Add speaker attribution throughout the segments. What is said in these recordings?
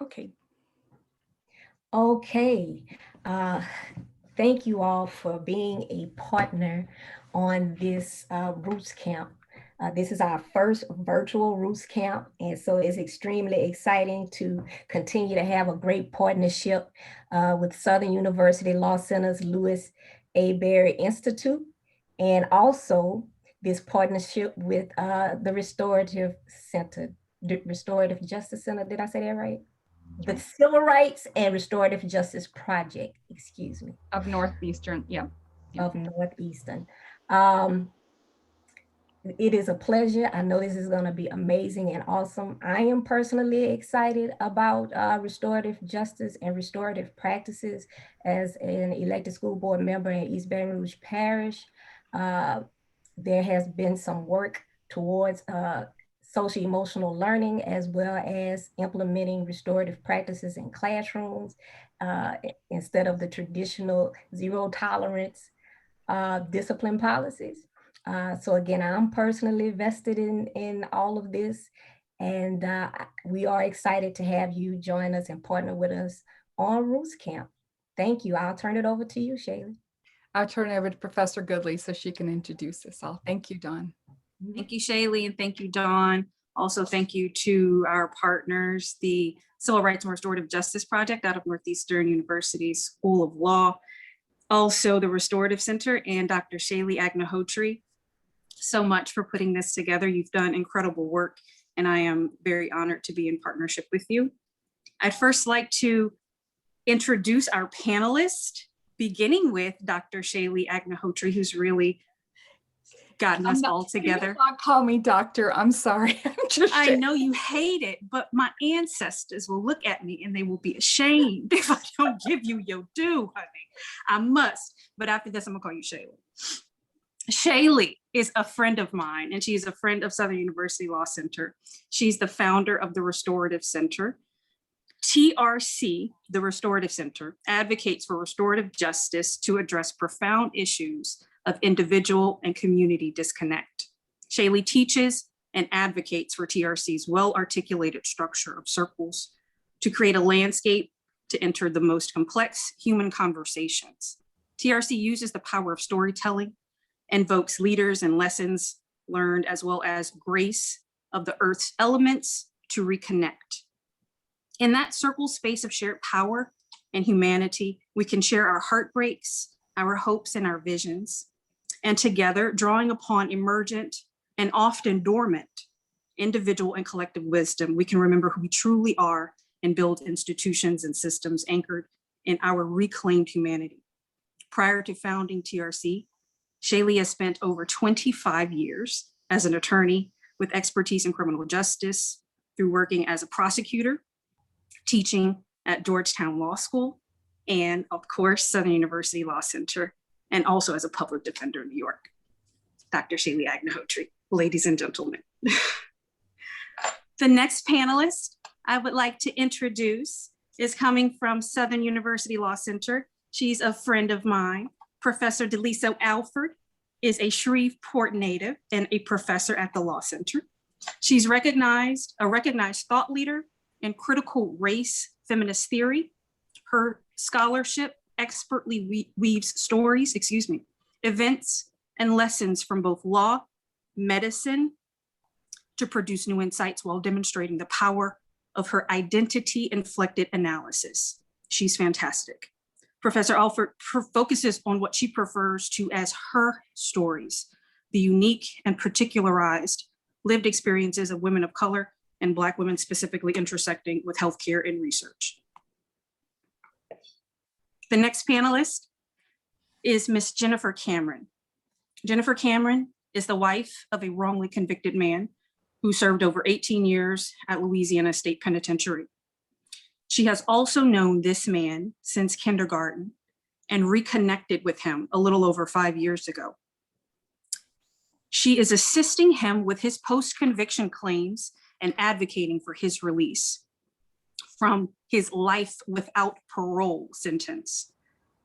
Speaker 1: Okay. Okay. Uh, thank you all for being a partner on this Roots Camp. This is our first virtual Roots Camp, and so it's extremely exciting to continue to have a great partnership with Southern University Law Center's Lewis A. Berry Institute, and also this partnership with the Restorative Center, the Restorative Justice Center. Did I say that right? The Civil Rights and Restorative Justice Project, excuse me.
Speaker 2: Of Northeastern, yeah.
Speaker 1: Of Northeastern. It is a pleasure. I know this is going to be amazing and awesome. I am personally excited about restorative justice and restorative practices as an elected school board member in East Baton Rouge Parish. There has been some work towards social emotional learning, as well as implementing restorative practices in classrooms instead of the traditional zero tolerance discipline policies. So again, I'm personally vested in all of this, and we are excited to have you join us and partner with us on Roots Camp. Thank you. I'll turn it over to you, Shailly.
Speaker 2: I'll turn it over to Professor Goodley so she can introduce us all. Thank you, Dawn.
Speaker 3: Thank you, Shailly, and thank you, Dawn. Also, thank you to our partners, the Civil Rights and Restorative Justice Project out of Northeastern University School of Law, also the Restorative Center, and Dr. Shailly Agnihotri, so much for putting this together. You've done incredible work, and I am very honored to be in partnership with you. I'd first like to introduce our panelists, beginning with Dr. Shailly Agnihotri, who's really gotten us all together.
Speaker 2: Not call me doctor. I'm sorry.
Speaker 3: I know you hate it, but my ancestors will look at me and they will be ashamed if I don't give you your due, honey. I must. But after this, I'm gonna call you Shailly. Shailly is a friend of mine, and she's a friend of Southern University Law Center. She's the founder of the Restorative Center. TRC, the Restorative Center, advocates for restorative justice to address profound issues of individual and community disconnect. Shailly teaches and advocates for TRC's well-articulated structure of circles to create a landscape to enter the most complex human conversations. TRC uses the power of storytelling, invokes leaders and lessons learned, as well as grace of the earth's elements to reconnect. In that circle space of shared power and humanity, we can share our heartbreaks, our hopes, and our visions. And together, drawing upon emergent and often dormant individual and collective wisdom, we can remember who we truly are and build institutions and systems anchored in our reclaimed humanity. Prior to founding TRC, Shailly has spent over 25 years as an attorney with expertise in criminal justice through working as a prosecutor, teaching at Georgetown Law School, and of course, Southern University Law Center, and also as a public defender in New York. Dr. Shailly Agnihotri, ladies and gentlemen. The next panelist I would like to introduce is coming from Southern University Law Center. She's a friend of mine. Professor Deleso Alford is a Shreveport native and a professor at the Law Center. She's a recognized thought leader in critical race feminist theory. Her scholarship expertly weaves stories, events, and lessons from both law, medicine, to produce new insights while demonstrating the power of her identity-inflected analysis. She's fantastic. Professor Alford focuses on what she prefers to as her stories, the unique and particularized lived experiences of women of color and Black women specifically intersecting with healthcare and research. The next panelist is Ms. Jennifer Cameron. Jennifer Cameron is the wife of a wrongly convicted man who served over 18 years at Louisiana State Penitentiary. She has also known this man since kindergarten and reconnected with him a little over 5 years ago. She is assisting him with his post-conviction claims and advocating for his release from his life without parole sentence.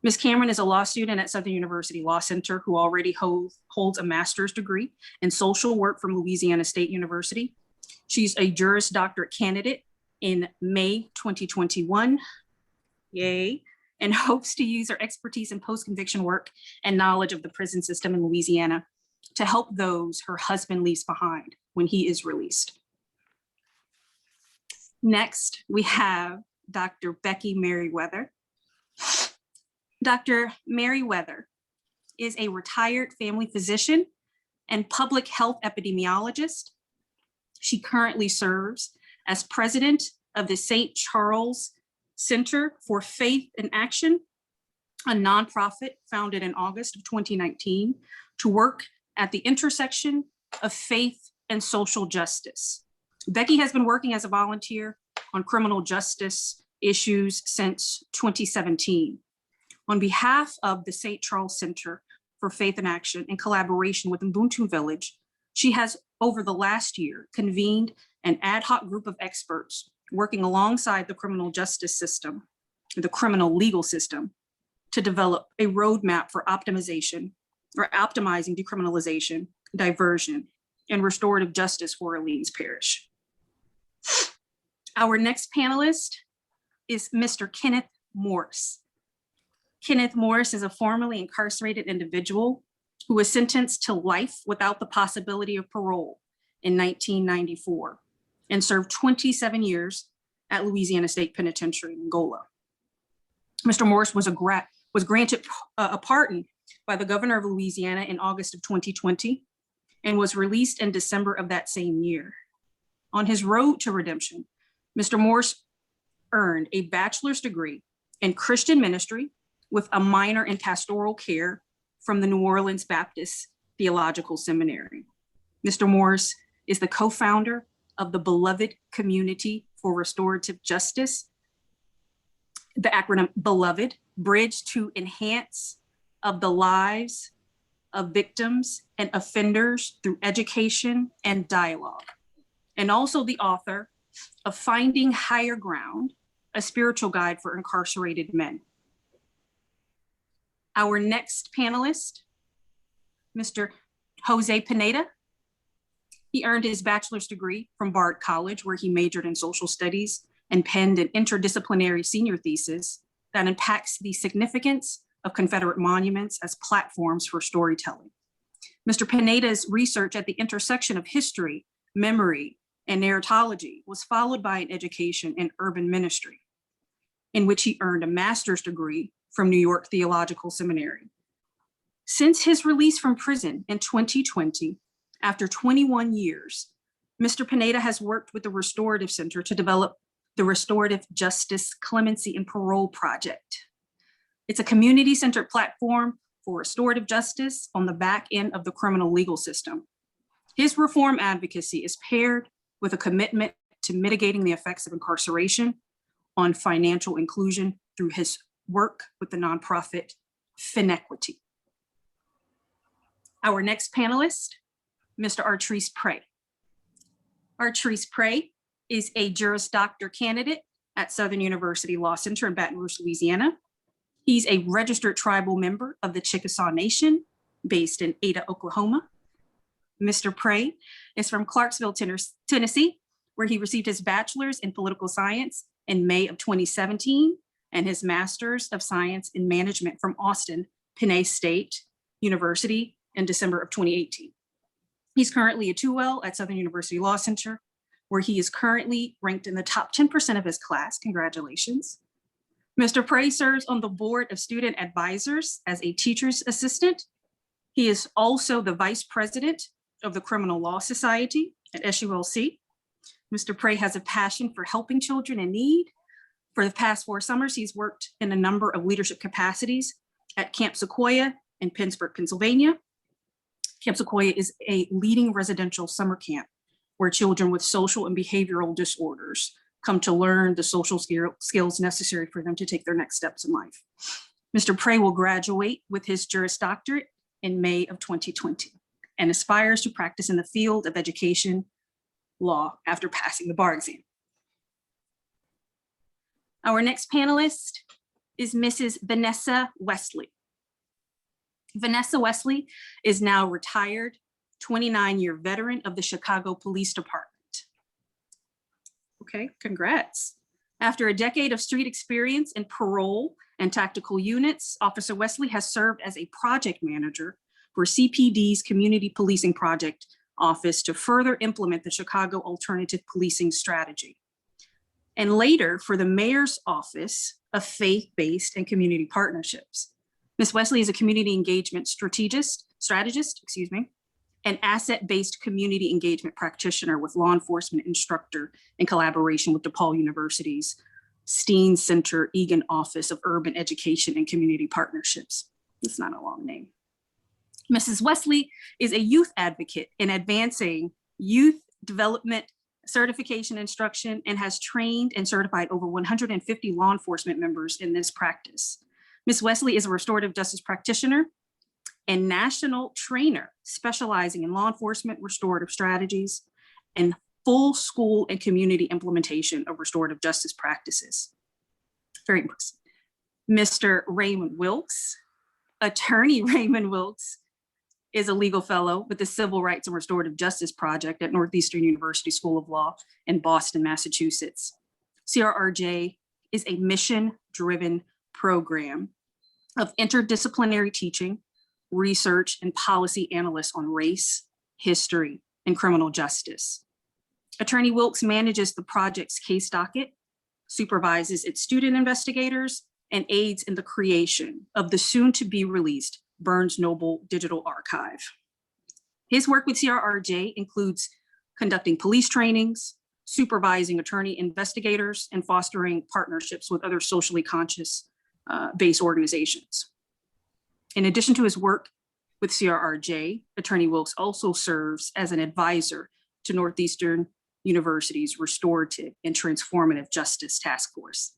Speaker 3: Ms. Cameron is a law student at Southern University Law Center who already holds a master's degree in social work from Louisiana State University. She's a Juris doctorate candidate in May 2021. Yay. And hopes to use her expertise in post-conviction work and knowledge of the prison system in Louisiana to help those her husband leaves behind when he is released. Next, we have Dr. Becky Meriwether. Dr. Meriwether is a retired family physician and public health epidemiologist. She currently serves as president of the St. Charles Center for Faith in Action, a nonprofit founded in August of 2019 to work at the intersection of faith and social justice. Becky has been working as a volunteer on criminal justice issues since 2017. On behalf of the St. Charles Center for Faith in Action, in collaboration with Ubuntu Village, she has over the last year convened an ad hoc group of experts working alongside the criminal justice system, the criminal legal system, to develop a roadmap for optimizing decriminalization, diversion, and restorative justice for Orleans Parish. Our next panelist is Mr. Kenneth Morse. Kenneth Morse is a formerly incarcerated individual who was sentenced to life without the possibility of parole in 1994 and served 27 years at Louisiana State Penitentiary in Angola. Mr. Morse was granted a pardon by the governor of Louisiana in August of 2020 and was released in December of that same year. On his road to redemption, Mr. Morse earned a bachelor's degree in Christian ministry with a minor in pastoral care from the New Orleans Baptist Theological Seminary. Mr. Morse is the co-founder of the Beloved Community for Restorative Justice, the acronym Beloved, Bridge to Enhance of the Lives of Victims and Offenders through Education and Dialogue, and also the author of Finding Higher Ground, a spiritual guide for incarcerated men. Our next panelist, Mr. Jose Pineda. He earned his bachelor's degree from Bard College, where he majored in social studies and penned an interdisciplinary senior thesis that unpacks the significance of Confederate monuments as platforms for storytelling. Mr. Pineda's research at the intersection of history, memory, and narratology was followed by an education in urban ministry, in which he earned a master's degree from New York Theological Seminary. Since his release from prison in 2020, after 21 years, Mr. Pineda has worked with the Restorative Center to develop the Restorative Justice Clemency and Parole Project. It's a community-centered platform for restorative justice on the back end of the criminal legal system. His reform advocacy is paired with a commitment to mitigating the effects of incarceration on financial inclusion through his work with the nonprofit Finequity. Our next panelist, Mr. Artrice Prey. Artrice Prey is a Juris Doctor candidate at Southern University Law Center in Baton Rouge, Louisiana. He's a registered tribal member of the Chickasaw Nation based in Ada, Oklahoma. Mr. Prey is from Clarksville, Tennessee, where he received his bachelor's in political science in May of 2017 and his master's of science in management from Austin Penn State University in December of 2018. He's currently a 2L at Southern University Law Center, where he is currently ranked in the top 10% of his class. Congratulations. Mr. Prey serves on the board of student advisors as a teacher's assistant. He is also the vice president of the Criminal Law Society at SULC. Mr. Prey has a passion for helping children in need. For the past 4 summers, he's worked in a number of leadership capacities at Camp Sequoia in Pittsburgh, Pennsylvania. Camp Sequoia is a leading residential summer camp where children with social and behavioral disorders come to learn the social skills necessary for them to take their next steps in life. Mr. Prey will graduate with his Juris Doctorate in May of 2020 and aspires to practice in the field of education law after passing the bar exam. Our next panelist is Mrs. Vanessa Wesley. Vanessa Wesley is now retired 29-year veteran of the Chicago Police Department. Okay, congrats. After a decade of street experience in parole and tactical units, Officer Wesley has served as a project manager for CPD's Community Policing Project Office to further implement the Chicago Alternative Policing Strategy. And later for the Mayor's Office of Faith-Based and Community Partnerships. Ms. Wesley is a community engagement strategist, an asset-based community engagement practitioner with law enforcement instructor in collaboration with DePaul University's Steen Center Egan Office of Urban Education and Community Partnerships. It's not a long name. Mrs. Wesley is a youth advocate in advancing youth development, certification instruction, and has trained and certified over 150 law enforcement members in this practice. Ms. Wesley is a restorative justice practitioner and national trainer specializing in law enforcement restorative strategies and full school and community implementation of restorative justice practices. Very impressive. Mr. Raymond Wilkes, attorney Raymond Wilkes, is a legal fellow with the Civil Rights and Restorative Justice Project at Northeastern University School of Law in Boston, Massachusetts. CRRJ is a mission-driven program of interdisciplinary teaching, research, and policy analysts on race, history, and criminal justice. Attorney Wilkes manages the project's case docket, supervises its student investigators, and aids in the creation of the soon-to-be-released Burns Noble Digital Archive. His work with CRRJ includes conducting police trainings, supervising attorney investigators, and fostering partnerships with other socially conscious based organizations. In addition to his work with CRRJ, Attorney Wilkes also serves as an advisor to Northeastern University's Restorative and Transformative Justice Task Force.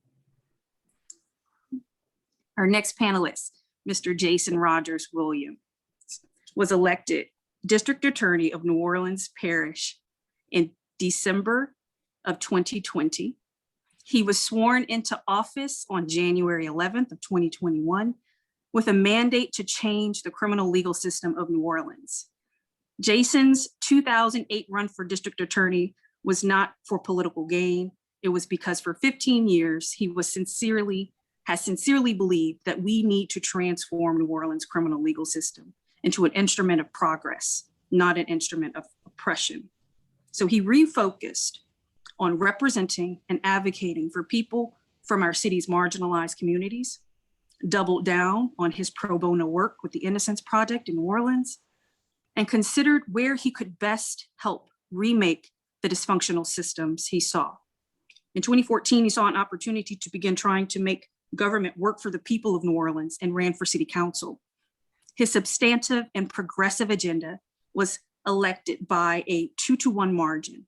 Speaker 3: Our next panelist, Mr. Jason Rogers Williams, was elected District Attorney of New Orleans Parish in December of 2020. He was sworn into office on January 11th of 2021 with a mandate to change the criminal legal system of New Orleans. Jason's 2008 run for district attorney was not for political gain. It was because for 15 years, he has sincerely believed that we need to transform New Orleans' criminal legal system into an instrument of progress, not an instrument of oppression. So he refocused on representing and advocating for people from our city's marginalized communities, doubled down on his pro bono work with the Innocence Project in New Orleans, and considered where he could best help remake the dysfunctional systems he saw. In 2014, he saw an opportunity to begin trying to make government work for the people of New Orleans and ran for city council. His substantive and progressive agenda was elected by a 2-to-1 margin.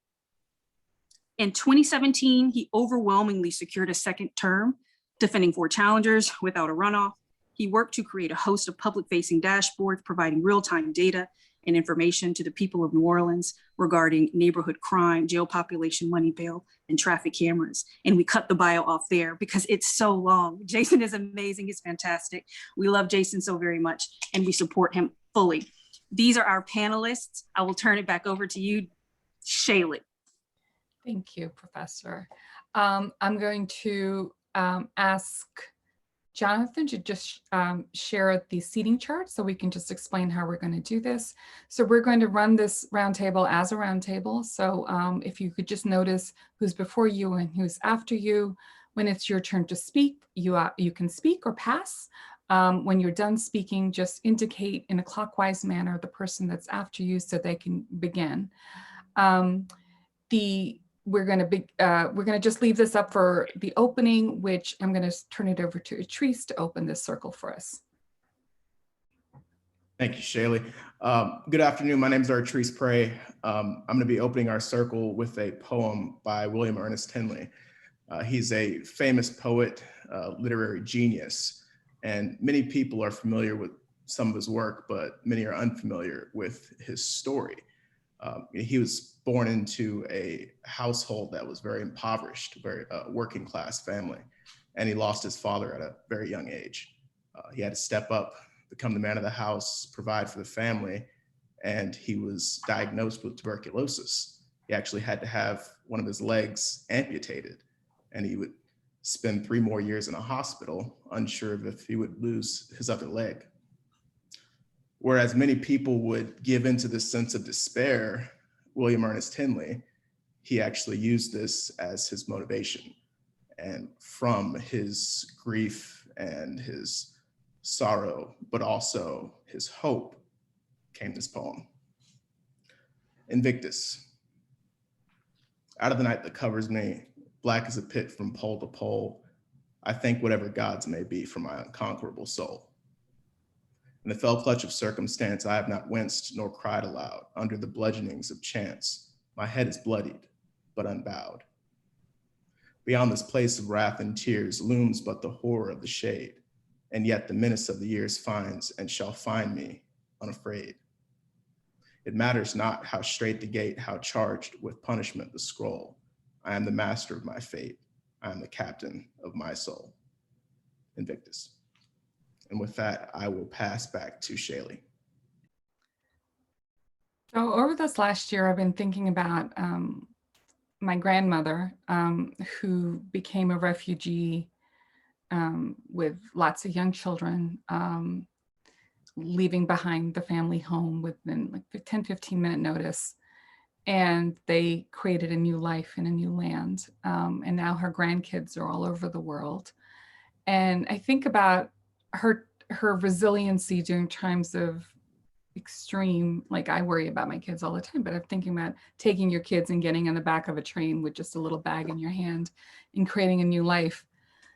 Speaker 3: In 2017, he overwhelmingly secured a second term, defending 4 challengers without a runoff. He worked to create a host of public-facing dashboards, providing real-time data and information to the people of New Orleans regarding neighborhood crime, jail population, money bail, and traffic cameras. And we cut the bio off there because it's so long. Jason is amazing, he's fantastic. We love Jason so very much and we support him fully. These are our panelists. I will turn it back over to you, Shailly.
Speaker 2: Thank you, Professor. I'm going to ask Jonathan to just share the seating chart so we can just explain how we're going to do this. So we're going to run this roundtable as a roundtable. So if you could just notice who's before you and who's after you. When it's your turn to speak, you can speak or pass. When you're done speaking, just indicate in a clockwise manner the person that's after you so they can begin. We're going to just leave this up for the opening, which I'm going to turn it over to Artrice to open this circle for us.
Speaker 4: Thank you, Shailly. Good afternoon. My name is Artrice Prey. I'm going to be opening our circle with a poem by William Ernest Henley. He's a famous poet, literary genius, and many people are familiar with some of his work, but many are unfamiliar with his story. He was born into a household that was very impoverished, very working class family, and he lost his father at a very young age. He had to step up, become the man of the house, provide for the family, and he was diagnosed with tuberculosis. He actually had to have one of his legs amputated, and he would spend 3 more years in a hospital, unsure of if he would lose his other leg. Whereas many people would give into this sense of despair, William Ernest Henley, he actually used this as his motivation. And from his grief and his sorrow, but also his hope, came this poem. Invictus. Out of the night that covers me, black as a pit from pole to pole, I thank whatever gods may be for my unconquerable soul. In the fell clutch of circumstance, I have not winced nor cried aloud. Under the bludgeonings of chance, my head is bloodied, but unbowed. Beyond this place of wrath and tears looms but the horror of the shade, and yet the menace of the years finds and shall find me unafraid. It matters not how straight the gate, how charged with punishment the scroll. I am the master of my fate. I am the captain of my soul. Invictus. And with that, I will pass back to Shailly.
Speaker 2: So over this last year, I've been thinking about my grandmother, who became a refugee with lots of young children, leaving behind the family home within like 10, 15-minute notice. And they created a new life in a new land. And now her grandkids are all over the world. And I think about her resiliency during times of extreme, like I worry about my kids all the time, but I'm thinking about taking your kids and getting in the back of a train with just a little bag in your hand and creating a new life.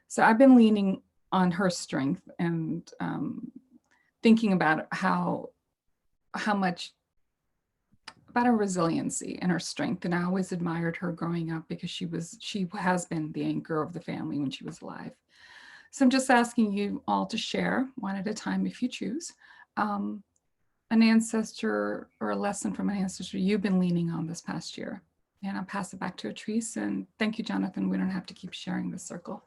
Speaker 2: So I've been leaning on her strength and thinking about how much about her resiliency and her strength. And I always admired her growing up because she has been the anchor of the family when she was alive. So I'm just asking you all to share one at a time, if you choose, an ancestor or a lesson from an ancestor you've been leaning on this past year. And I'll pass it back to Artrice. And thank you, Jonathan. We don't have to keep sharing the circle.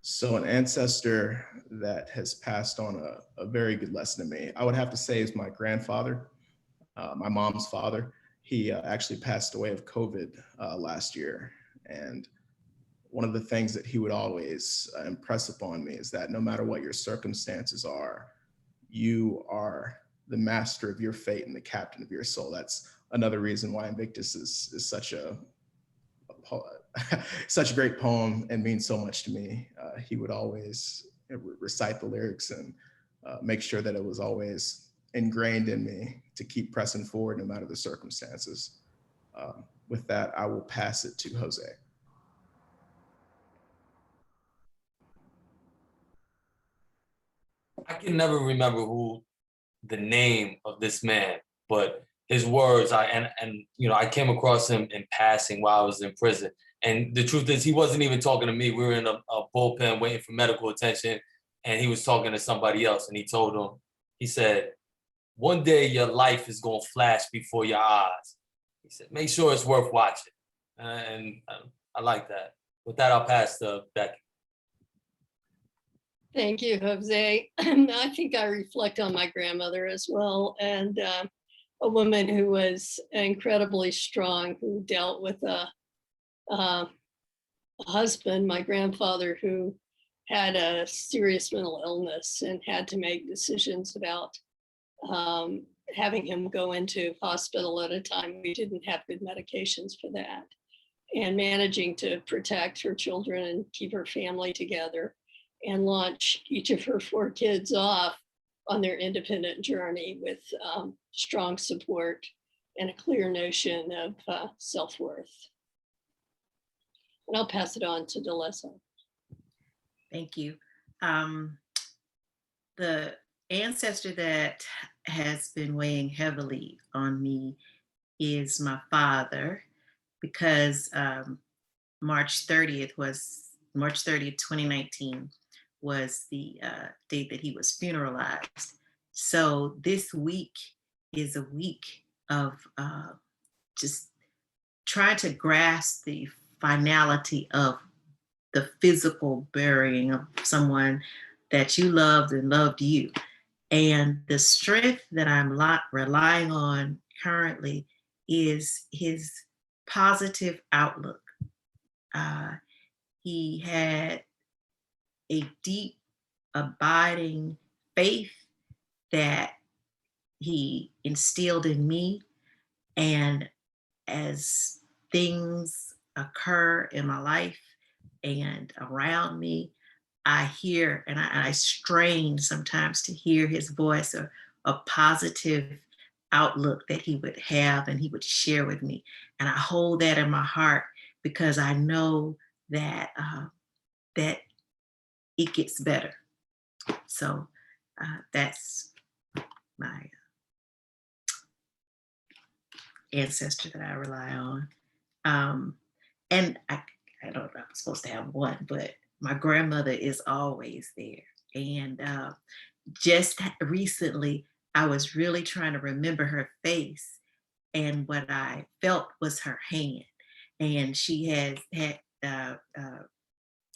Speaker 4: So an ancestor that has passed on a very good lesson to me, I would have to say is my grandfather, my mom's father. He actually passed away of COVID last year. And one of the things that he would always impress upon me is that no matter what your circumstances are, you are the master of your fate and the captain of your soul. That's another reason why Invictus is such such a great poem and means so much to me. He would always recite the lyrics and make sure that it was always ingrained in me to keep pressing forward no matter the circumstances. With that, I will pass it to Jose.
Speaker 5: I can never remember who the name of this man, but his words, I came across him in passing while I was in prison. And the truth is, he wasn't even talking to me. We were in a bullpen waiting for medical attention, and he was talking to somebody else. And he told him, he said, "One day your life is gonna flash before your eyes." He said, "Make sure it's worth watching." And I like that. With that, I'll pass to Becky.
Speaker 6: Thank you, Jose. I think I reflect on my grandmother as well, and a woman who was incredibly strong, who dealt with a husband, my grandfather, who had a serious mental illness and had to make decisions about having him go into hospital at a time we didn't have good medications for that, and managing to protect her children and keep her family together and launch each of her 4 kids off on their independent journey with strong support and a clear notion of self-worth. And I'll pass it on to Deleso.
Speaker 7: Thank you. The ancestor that has been weighing heavily on me is my father, because March 30th, 2019 was the date that he was funeralized. So this week is a week of just trying to grasp the finality of the physical burying of someone that you loved and loved you. And the strength that I'm relying on currently is his positive outlook. He had a deep, abiding faith that he instilled in me. And as things occur in my life and around me, I hear and I strain sometimes to hear his voice, a positive outlook that he would have and he would share with me. And I hold that in my heart because I know that that it gets better. So that's my ancestor that I rely on. And I don't know, I'm supposed to have one, but my grandmother is always there. And just recently, I was really trying to remember her face, and what I felt was her hand. And she had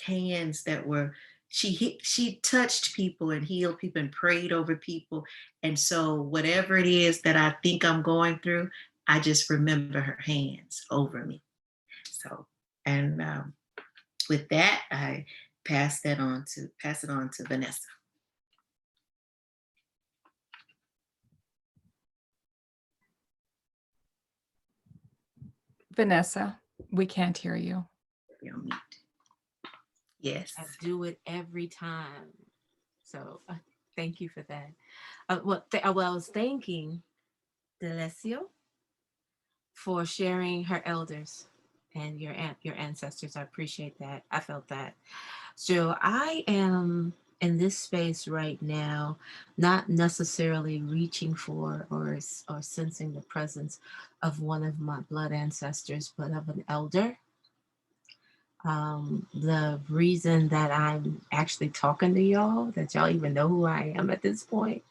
Speaker 7: hands that were, she touched people and healed people and prayed over people. And so whatever it is that I think I'm going through, I just remember her hands over me. So, and with that, I pass it on to Vanessa.
Speaker 2: Vanessa, we can't hear you.
Speaker 7: You're on mute. Yes.
Speaker 8: I do it every time. So thank you for that. I was thanking Deleso for sharing her elders and your ancestors. I appreciate that. I felt that. So I am in this space right now, not necessarily reaching for or sensing the presence of one of my blood ancestors, but of an elder. The reason that I'm actually talking to y'all, that y'all even know who I am at this point,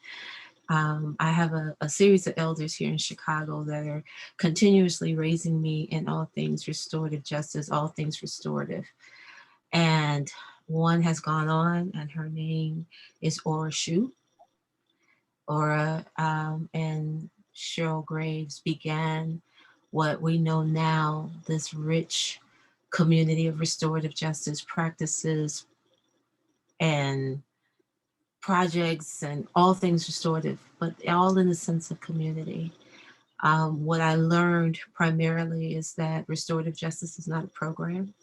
Speaker 8: I have a series of elders here in Chicago that are continuously raising me in all things restorative justice, all things restorative. And one has gone on, and her name is Aura Shute. Aura and Cheryl Graves began what we know now, this rich community of restorative justice practices and projects and all things restorative, but all in the sense of community. What I learned primarily is that restorative justice is not a program,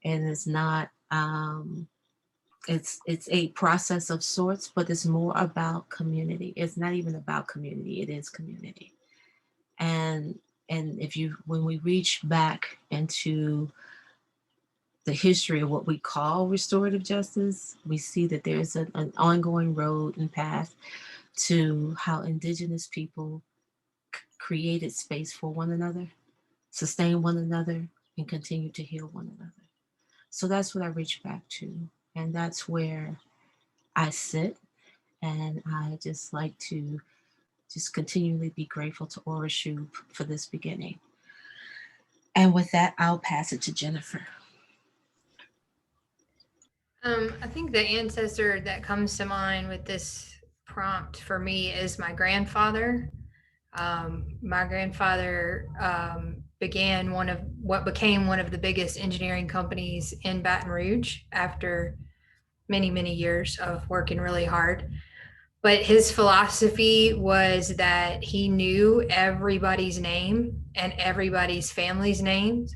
Speaker 8: and it's not, it's a process of sorts, but it's more about community. It's not even about community, it is community. And when we reach back into the history of what we call restorative justice, we see that there's an ongoing road and path to how Indigenous people created space for one another, sustain one another, and continue to heal one another. So that's what I reach back to. And that's where I sit. And I just like to just continually be grateful to Aura Shute for this beginning. And with that, I'll pass it to Jennifer.
Speaker 9: I think the ancestor that comes to mind with this prompt for me is my grandfather. My grandfather began what became one of the biggest engineering companies in Baton Rouge after many, many years of working really hard. But his philosophy was that he knew everybody's name and everybody's family's names,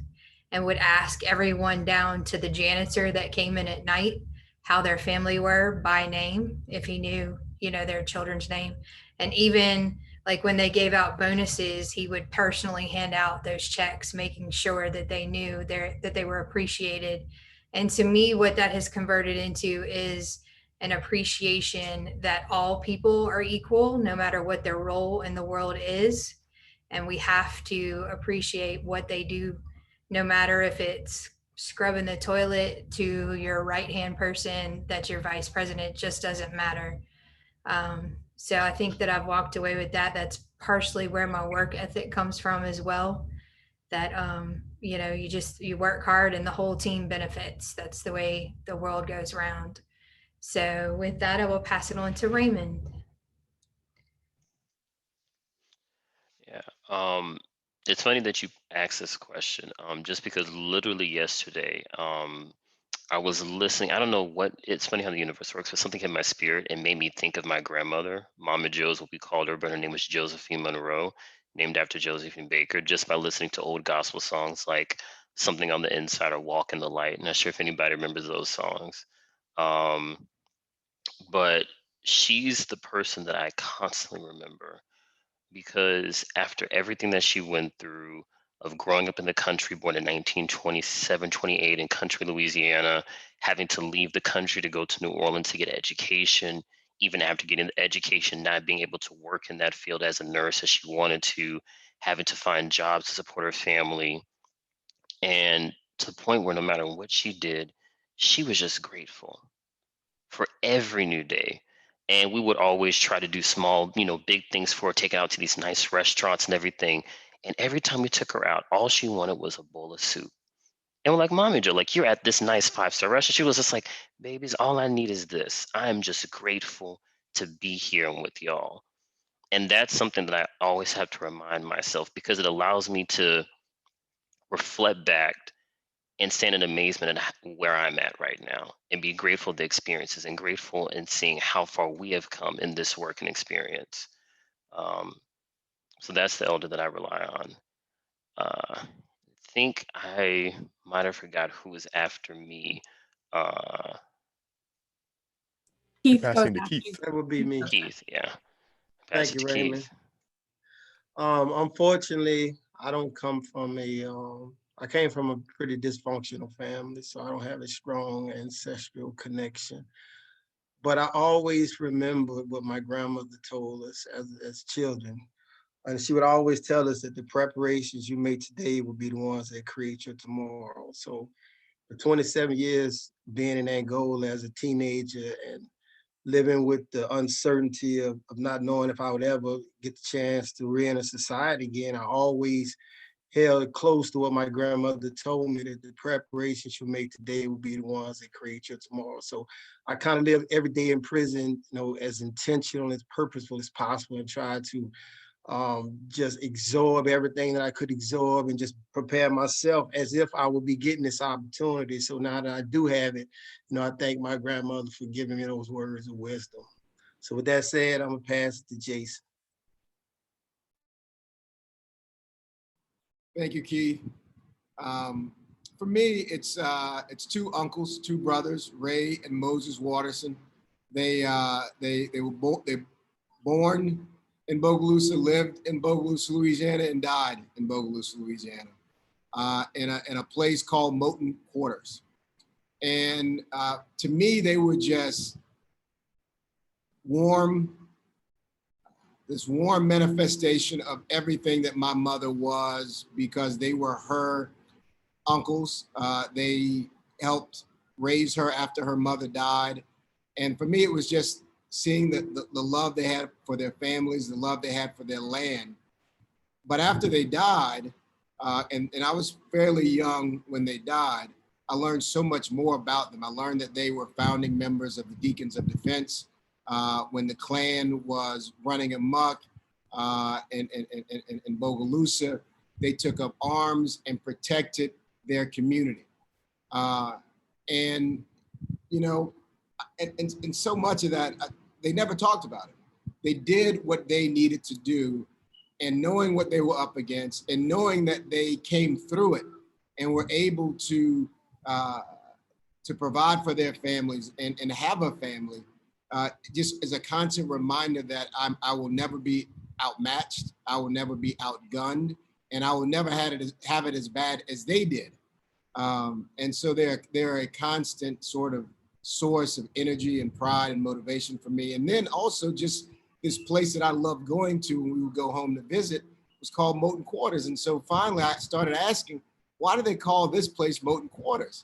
Speaker 9: and would ask everyone down to the janitor that came in at night how their family were by name, if he knew, their children's name. And even like when they gave out bonuses, he would personally hand out those checks, making sure that they knew that they were appreciated. And to me, what that has converted into is an appreciation that all people are equal, no matter what their role in the world is. And we have to appreciate what they do, no matter if it's scrubbing the toilet to your right-hand person, that's your vice president, just doesn't matter. So I think that I've walked away with that. That's partially where my work ethic comes from as well. That, you work hard and the whole team benefits. That's the way the world goes round. So with that, I will pass it on to Raymond.
Speaker 10: Um, it's funny that you asked this question, just because literally yesterday, I was listening. I don't know what, it's funny how the universe works, but something hit my spirit and made me think of my grandmother. Mama Joe is what we called her, but her name was Josephine Monroe, named after Josephine Baker, just by listening to old gospel songs like Something on the Inside or Walk in the Light. Not sure if anybody remembers those songs. Um, but she's the person that I constantly remember because after everything that she went through of growing up in the country, born in 1927, 28 in country Louisiana, having to leave the country to go to New Orleans to get education, even after getting the education, not being able to work in that field as a nurse as she wanted to, having to find jobs to support her family, and to the point where no matter what she did, she was just grateful for every new day. And we would always try to do small, big things for her, take her out to these nice restaurants and everything. And every time we took her out, all she wanted was a bowl of soup. And we're like, Mommy Joe, like, you're at this nice 5-star restaurant. She was just like, babies, all I need is this. I'm just grateful to be here and with y'all. And that's something that I always have to remind myself because it allows me to reflect back and stand in amazement at where I'm at right now and be grateful for the experiences and grateful in seeing how far we have come in this work and experience. Um, so that's the elder that I rely on. I think I might have forgot who was after me.
Speaker 2: Keith goes
Speaker 11: Passing to
Speaker 2: after
Speaker 11: Keith.
Speaker 2: you.
Speaker 12: That would be me.
Speaker 10: Keith, yeah. Pass
Speaker 12: Thank
Speaker 10: it
Speaker 12: you,
Speaker 10: to
Speaker 12: Raymond.
Speaker 10: Keith.
Speaker 12: Unfortunately, I don't come from I came from a pretty dysfunctional family, so I don't have a strong ancestral connection. But I always remember what my grandmother told us as children. And she would always tell us that the preparations you make today will be the ones that create your tomorrow. So for 27 years being in Angola as a teenager and living with the uncertainty of not knowing if I would ever get the chance to re-enter society again, I always held close to what my grandmother told me, that the preparations you make today will be the ones that create your tomorrow. So I kind of live every day in prison, as intentional, as purposeful as possible, and try to just absorb everything that I could absorb and just prepare myself as if I would be getting this opportunity. So now that I do have it, I thank my grandmother for giving me those words of wisdom. So with that said, I'm gonna pass it to Jason.
Speaker 13: Thank you, Keith. For me, it's two uncles, two brothers, Ray and Moses Watterson. They were born in Bogalusa, lived in Bogalusa, Louisiana, and died in Bogalusa, Louisiana, in a place called Moton Quarters. And to me, they were just this warm manifestation of everything that my mother was, because they were her uncles. They helped raise her after her mother died. And for me, it was just seeing the love they had for their families, the love they had for their land. But after they died, and I was fairly young when they died, I learned so much more about them. I learned that they were founding members of the Deacons of Defense. When the Klan was running amok in Bogalusa, they took up arms and protected their community. And so much of that, they never talked about it. They did what they needed to do, and knowing what they were up against and knowing that they came through it and were able to provide for their families and have a family, just as a constant reminder that I will never be outmatched, I will never be outgunned, and I will never have it as bad as they did. And so they're a constant sort of source of energy and pride and motivation for me. And then also just this place that I loved going to when we would go home to visit was called Moton Quarters. And so finally I started asking, why do they call this place Moton Quarters?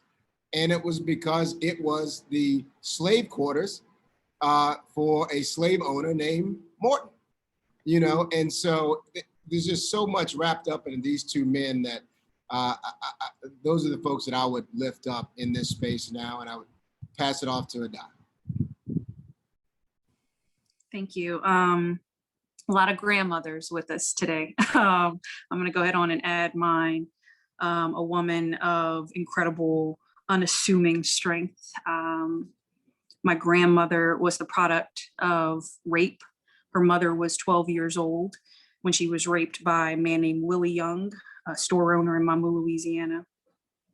Speaker 13: And it was because it was the slave quarters for a slave owner named Morton, and so there's just so much wrapped up in these two men that those are the folks that I would lift up in this space now, and I would pass it off to Adai.
Speaker 3: Thank you. lot of grandmothers with us today. I'm going to go ahead on and add mine. A woman of incredible, unassuming strength. My grandmother was the product of rape. Her mother was 12 years old when she was raped by a man named Willie Young, a store owner in Mamou, Louisiana.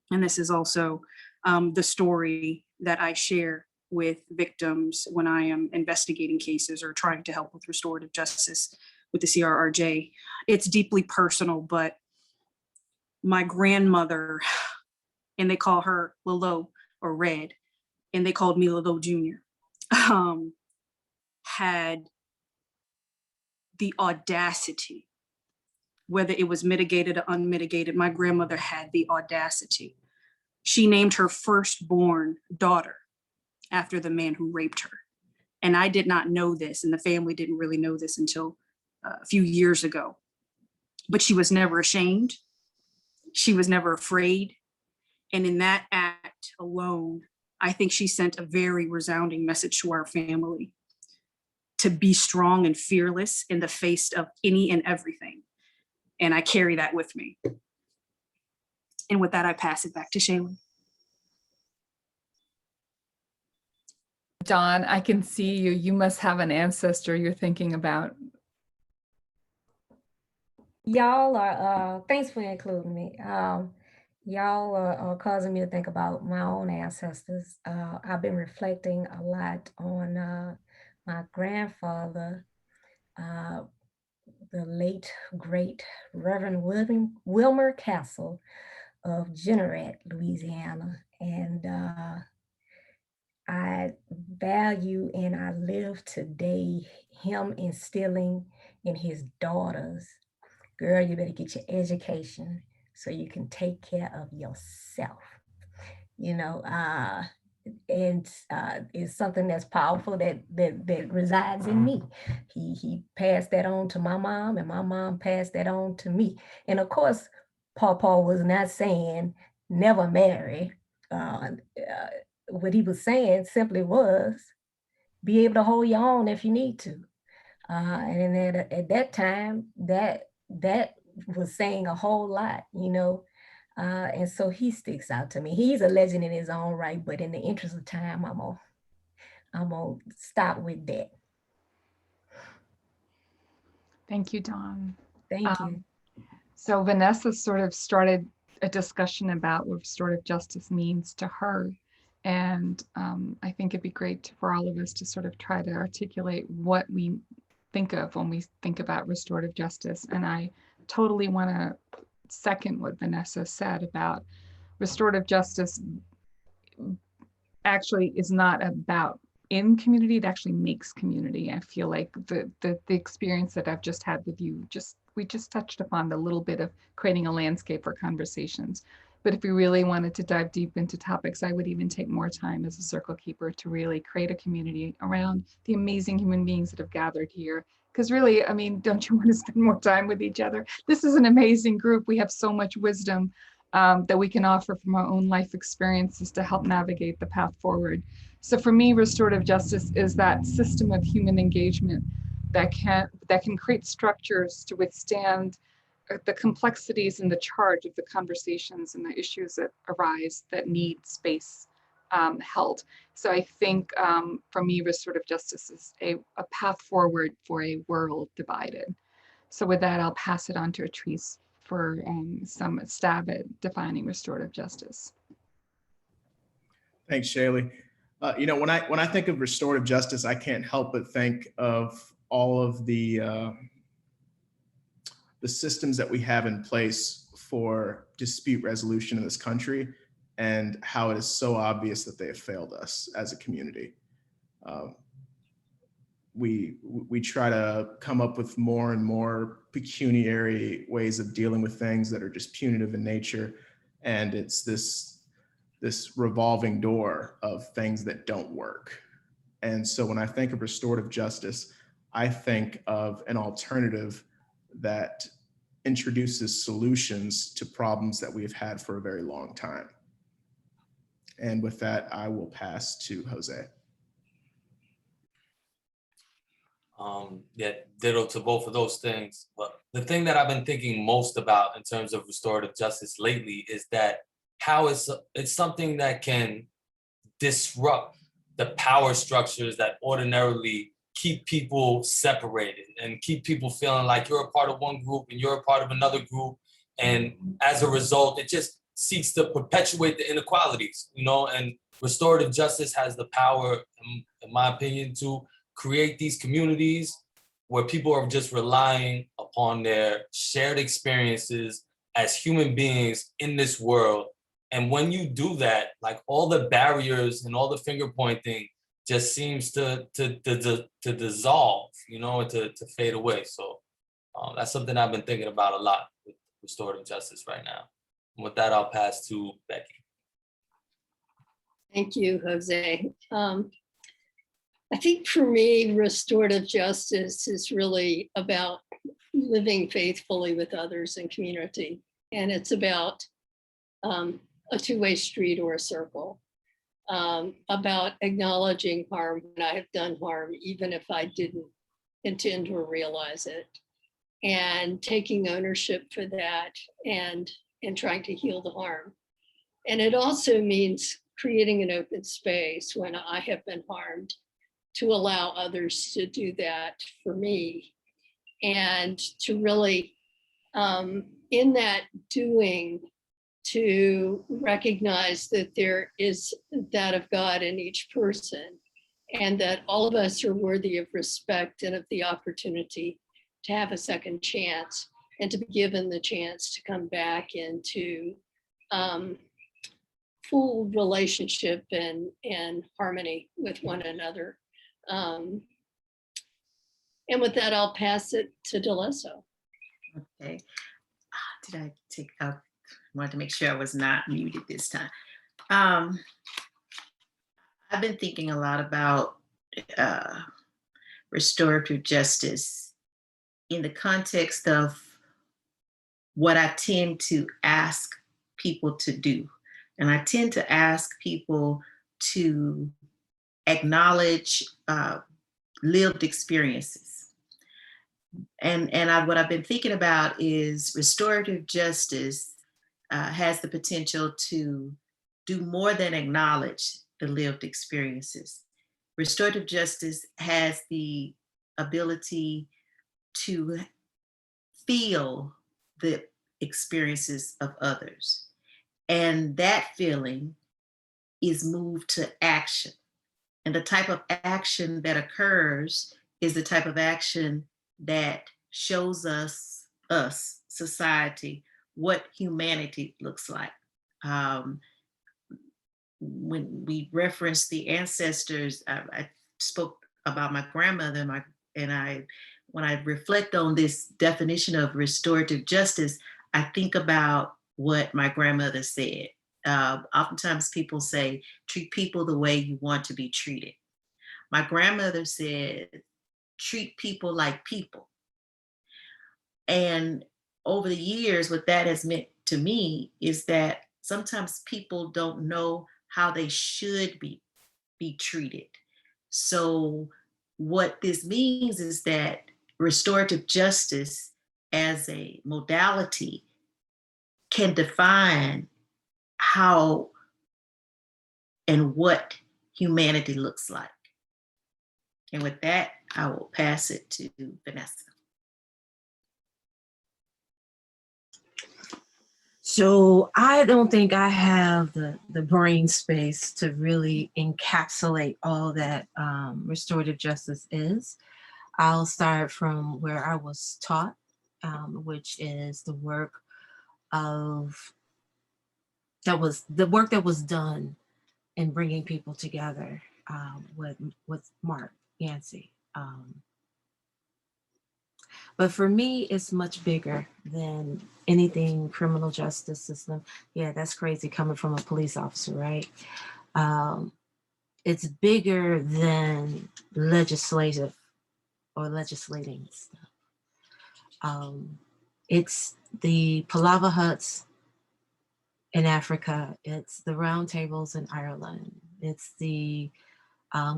Speaker 3: And this is also the story that I share with victims when I am investigating cases or trying to help with restorative justice with the CRRJ. It's deeply personal, but my grandmother, and they call her Lilo or Red, and they called me Lilo Jr., had the audacity, whether it was mitigated or unmitigated, my grandmother had the audacity. She named her firstborn daughter after the man who raped her. And I did not know this, and the family didn't really know this until a few years ago. But she was never ashamed. She was never afraid. And in that act alone, I think she sent a very resounding message to our family to be strong and fearless in the face of any and everything. And I carry that with me. And with that, I pass it back to Shailly.
Speaker 2: Dawn, I can see you. You must have an ancestor you're thinking about.
Speaker 1: Y'all are, thanks for including me. Y'all are causing me to think about my own ancestors. I've been reflecting a lot on my grandfather, the late, great Reverend Wilmer Castle of Jeanerette, Louisiana. And I value and I live today him instilling in his daughters, girl, you better get your education so you can take care of yourself. You know, and it's something that's powerful that resides in me. He passed that on to my mom, and my mom passed that on to me. And of course, Paul was not saying never marry. What he was saying simply was be able to hold your own if you need to. And then at that time, that was saying a whole lot, you know. And so he sticks out to me. He's a legend in his own right, but in the interest of time, I'm gonna stop with that.
Speaker 2: Thank you, Dawn.
Speaker 1: Thank you.
Speaker 2: So Vanessa sort of started a discussion about what restorative justice means to her. And I think it'd be great for all of us to sort of try to articulate what we think of when we think about restorative justice. And I totally want to second what Vanessa said about restorative justice actually is not about in community, it actually makes community. I feel like the experience that I've just had with you, we just touched upon the little bit of creating a landscape for conversations. But if we really wanted to dive deep into topics, I would even take more time as a circle keeper to really create a community around the amazing human beings that have gathered here. Because really, I mean, don't you want to spend more time with each other? This is an amazing group. We have so much wisdom that we can offer from our own life experiences to help navigate the path forward. So for me, restorative justice is that system of human engagement that can create structures to withstand the complexities and the charge of the conversations and the issues that arise that need space held. So I think for me, restorative justice is a path forward for a world divided. So with that, I'll pass it on to Artrice for some stab at defining restorative justice.
Speaker 4: Thanks, Shailly. You know, when I think of restorative justice, I can't help but think of all of the systems that we have in place for dispute resolution in this country and how it is so obvious that they have failed us as a community. We try to come up with more and more pecuniary ways of dealing with things that are just punitive in nature. And it's this revolving door of things that don't work. And so when I think of restorative justice, I think of an alternative that introduces solutions to problems that we've had for a very long time. And with that, I will pass to Jose.
Speaker 5: Yeah, ditto to both of those things. But the thing that I've been thinking most about in terms of restorative justice lately is that how it's something that can disrupt the power structures that ordinarily keep people separated and keep people feeling like you're a part of one group and you're a part of another group. And as a result, it just seeks to perpetuate the inequalities, you know, and restorative justice has the power, in my opinion, to create these communities where people are just relying upon their shared experiences as human beings in this world. And when you do that, like all the barriers and all the finger pointing just seems to dissolve, you know, and to fade away. So that's something I've been thinking about a lot with restorative justice right now. And with that, I'll pass to Becky.
Speaker 6: Thank you, Jose. I think for me, restorative justice is really about living faithfully with others in community. And it's about a two-way street or a circle, about acknowledging harm when I have done harm, even if I didn't intend or realize it, and taking ownership for that and trying to heal the harm. And it also means creating an open space when I have been harmed to allow others to do that for me, and to really, in that doing, to recognize that there is that of God in each person, and that all of us are worthy of respect and of the opportunity to have a second chance and to be given the chance to come back into full relationship and harmony with one another. And with that, I'll pass it to Deleso.
Speaker 7: Okay. Did I take out? Wanted to make sure I was not muted this time. I've been thinking a lot about restorative justice in the context of what I tend to ask people to do. And I tend to ask people to acknowledge lived experiences. And what I've been thinking about is restorative justice has the potential to do more than acknowledge the lived experiences. Restorative justice has the ability to feel the experiences of others. And that feeling is moved to action. And the type of action that occurs is the type of action that shows us, society, what humanity looks like. When we reference the ancestors, I spoke about my grandmother, when I reflect on this definition of restorative justice, I think about what my grandmother said. Oftentimes people say, treat people the way you want to be treated. My grandmother said, treat people like people. And over the years, what that has meant to me is that sometimes people don't know how they should be treated. So what this means is that restorative justice as a modality can define how and what humanity looks like. And with that, I will pass it to Vanessa.
Speaker 8: So I don't think I have the brain space to really encapsulate all that restorative justice is. I'll start from where I was taught, which is the work that was done in bringing people together with Mark Yancey. But for me, it's much bigger than anything criminal justice system. Yeah, that's crazy coming from a police officer, right? It's bigger than legislative or legislating stuff. It's the Palava huts in Africa. It's the roundtables in Ireland. It's the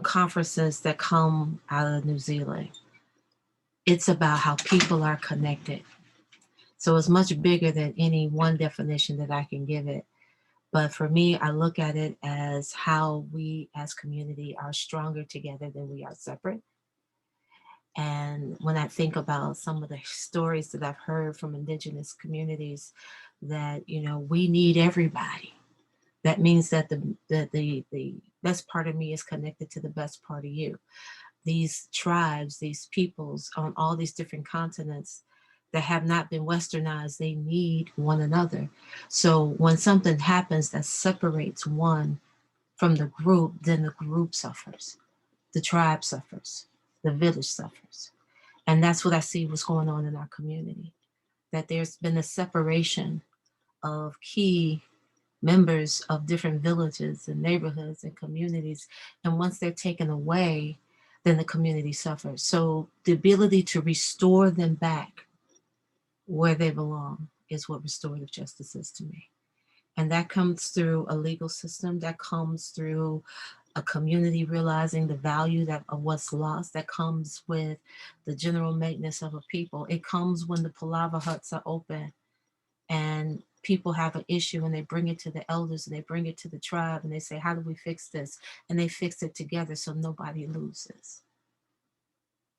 Speaker 8: conferences that come out of New Zealand. it's about how people are connected. So it's much bigger than any one definition that I can give it. But for me, I look at it as how we as community are stronger together than we are separate. And when I think about some of the stories that I've heard from indigenous communities, that, you know, we need everybody. That means that the best part of me is connected to the best part of you. These tribes, these peoples on all these different continents that have not been westernized, they need one another. So when something happens that separates one from the group, then the group suffers, the tribe suffers, the village suffers. And that's what I see what's going on in our community, that there's been a separation of key members of different villages and neighborhoods and communities. And once they're taken away, then the community suffers. So the ability to restore them back where they belong is what restorative justice is to me. And that comes through a legal system, that comes through a community realizing the value of what's lost, that comes with the general maintenance of a people. It comes when the palava huts are open and people have an issue and they bring it to the elders and they bring it to the tribe and they say, how do we fix this? And they fix it together so nobody loses.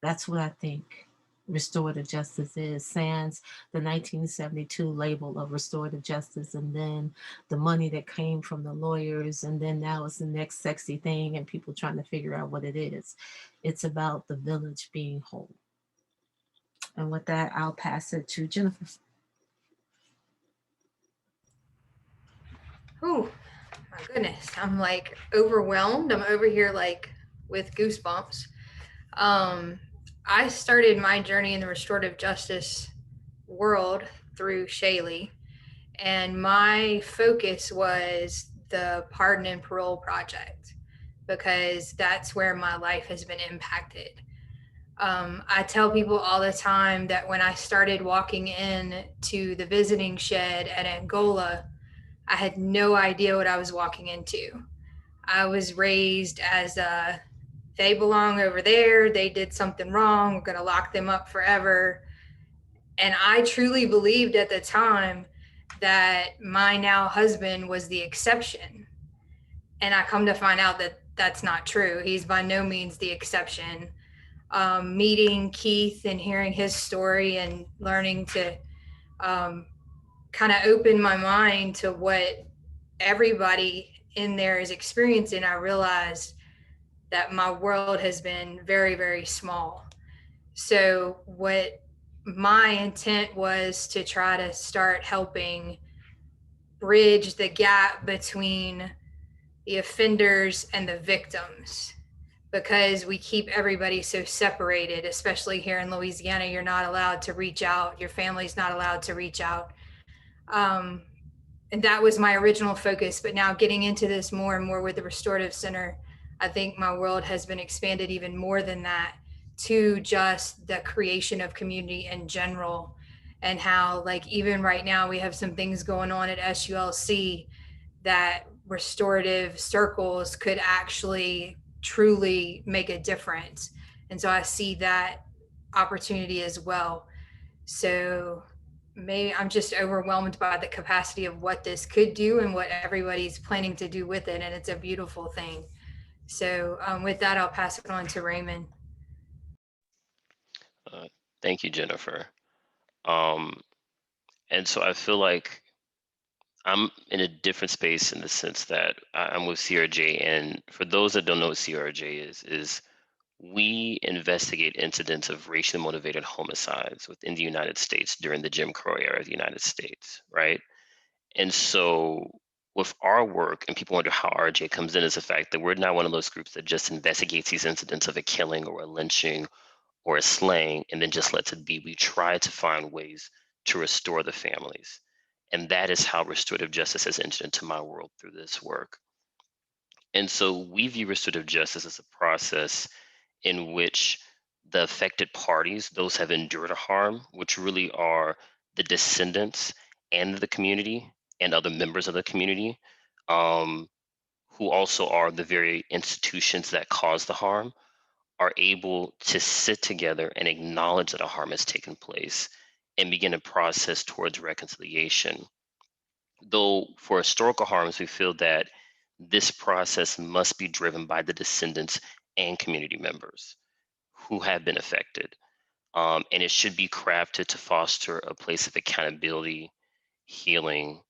Speaker 8: That's what I think restorative justice is, sans the 1972 label of restorative justice, and then the money that came from the lawyers, and then now it's the next sexy thing and people trying to figure out what it is. It's about the village being whole. And with that, I'll pass it to Jennifer.
Speaker 9: Oh, my goodness. I'm like overwhelmed. I'm over here like with goosebumps. I started my journey in the restorative justice world through Shailly, and my focus was the Pardon and Parole Project, because that's where my life has been impacted. I tell people all the time that when I started walking in to the visiting shed at Angola, I had no idea what I was walking into. I was raised as they belong over there, they did something wrong, we're going to lock them up forever. And I truly believed at the time that my now husband was the exception. And I come to find out that that's not true. He's by no means the exception. Meeting Keith and hearing his story and learning to kind of open my mind to what everybody in there is experiencing, I realized that my world has been very, very small. So what my intent was to try to start helping bridge the gap between the offenders and the victims, because we keep everybody so separated, especially here in Louisiana. You're not allowed to reach out. Your family's not allowed to reach out. And that was my original focus. But now getting into this more and more with the Restorative Center, I think my world has been expanded even more than that, to just the creation of community in general, and how, like, even right now we have some things going on at SULC that restorative circles could actually truly make a difference. And so I see that opportunity as well. So maybe I'm just overwhelmed by the capacity of what this could do and what everybody's planning to do with it. And it's a beautiful thing. So with that, I'll pass it on to Raymond.
Speaker 10: Thank you, Jennifer. And so I feel like I'm in a different space in the sense that I'm with CRJ. And for those that don't know what CRJ is we investigate incidents of racially motivated homicides within the United States during the Jim Crow era of the United States, right? And so with our work, and people wonder how RJ comes in, is the fact that we're not one of those groups that just investigates these incidents of a killing or a lynching or a slaying and then just lets it be. We try to find ways to restore the families. And that is how restorative justice has entered into my world through this work. And so we view restorative justice as a process in which the affected parties, those have endured a harm, which really are the descendants and the community and other members of the community, who also are the very institutions that cause the harm, are able to sit together and acknowledge that a harm has taken place and begin a process towards reconciliation. Though for historical harms, we feel that this process must be driven by the descendants and community members who have been affected. And it should be crafted to foster a place of accountability, healing,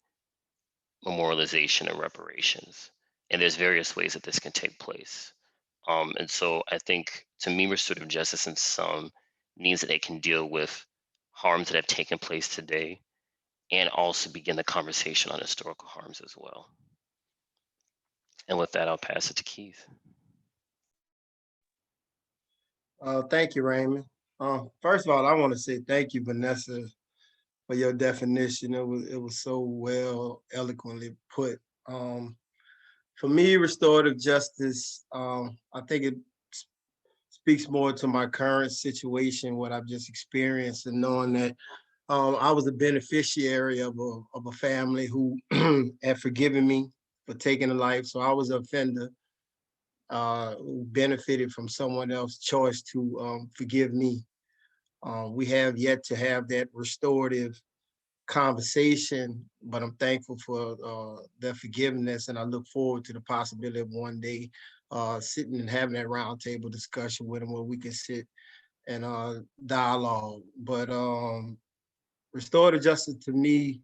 Speaker 10: memorialization, and reparations. And there's various ways that this can take place. And so I think, to me, restorative justice in some means that it can deal with harms that have taken place today and also begin the conversation on historical harms as well. And with that, I'll pass it to Keith.
Speaker 12: Thank you, Raymond. First of all, I want to say thank you, Vanessa, for your definition. It was so well, eloquently put. For me, restorative justice, I think it speaks more to my current situation, what I've just experienced, and knowing that I was a beneficiary of a family who had forgiven me for taking a life. So I was an offender who benefited from someone else's choice to forgive me. We have yet to have that restorative conversation, but I'm thankful for their forgiveness, and I look forward to the possibility of one day sitting and having that roundtable discussion with them where we can sit and dialogue. But restorative justice to me,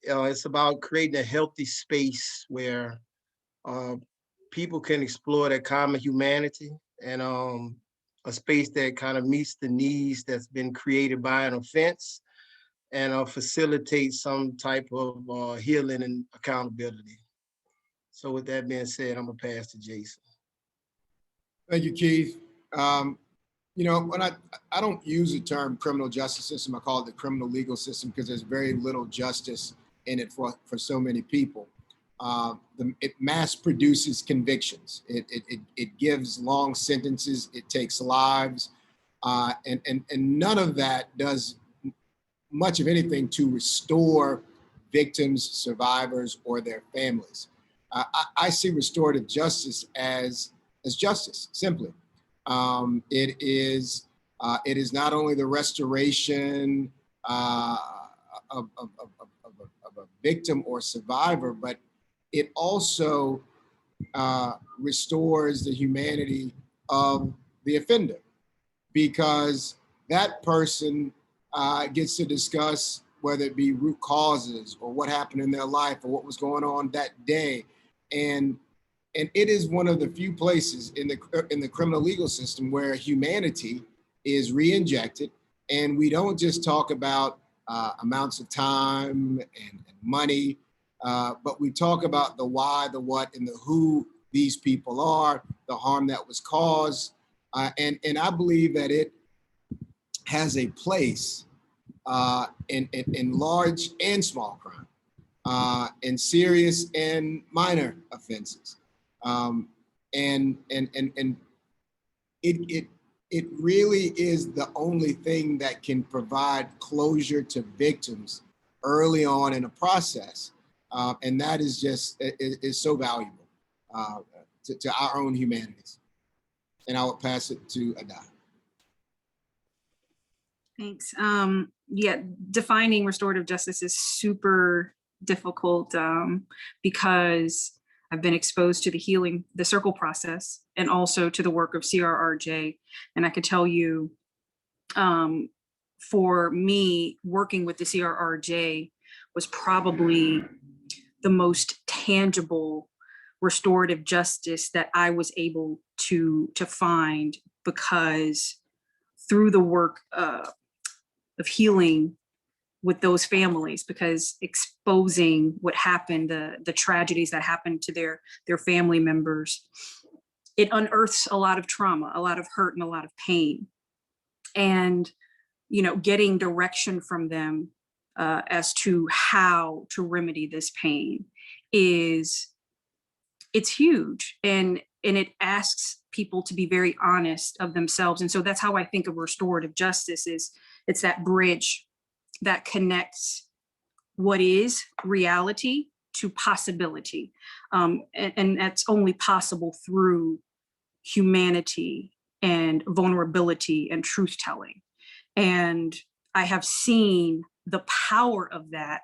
Speaker 12: it's about creating a healthy space where people can explore their common humanity, and a space that kind of meets the needs that's been created by an offense, and facilitate some type of healing and accountability. So with that being said, I'm gonna pass to Jason.
Speaker 13: Thank you, Keith. When I don't use the term criminal justice system, I call it the criminal legal system because there's very little justice in it for so many people. It mass produces convictions. It gives long sentences. It takes lives, and none of that does much of anything to restore victims, survivors, or their families. I see restorative justice as justice, simply. It is not only the restoration of a victim or survivor, but it also restores the humanity of the offender, because that person gets to discuss whether it be root causes or what happened in their life or what was going on that day. And it is one of the few places in the criminal legal system where humanity is re-injected, and we don't just talk about amounts of time and money, but we talk about the why, the what, and the who these people are, the harm that was caused. And I believe that it has a place in large and small crime, in serious and minor offenses. And it really is the only thing that can provide closure to victims early on in a process. And that is just, is so valuable to our own humanities. And I will pass it to Ada.
Speaker 3: Thanks. Yeah, defining restorative justice is super difficult because I've been exposed to the healing, the circle process, and also to the work of CRRJ. And I could tell you, for me, working with the CRRJ was probably the most tangible restorative justice that I was able to find, because through the work of healing with those families, because exposing what happened, the tragedies that happened to their family members, it unearths a lot of trauma, a lot of hurt, and a lot of pain. And, getting direction from them as to how to remedy this pain it's huge. And it asks people to be very honest of themselves. And so that's how I think of restorative justice. It's that bridge that connects what is reality to possibility. And that's only possible through humanity and vulnerability and truth telling. And I have seen the power of that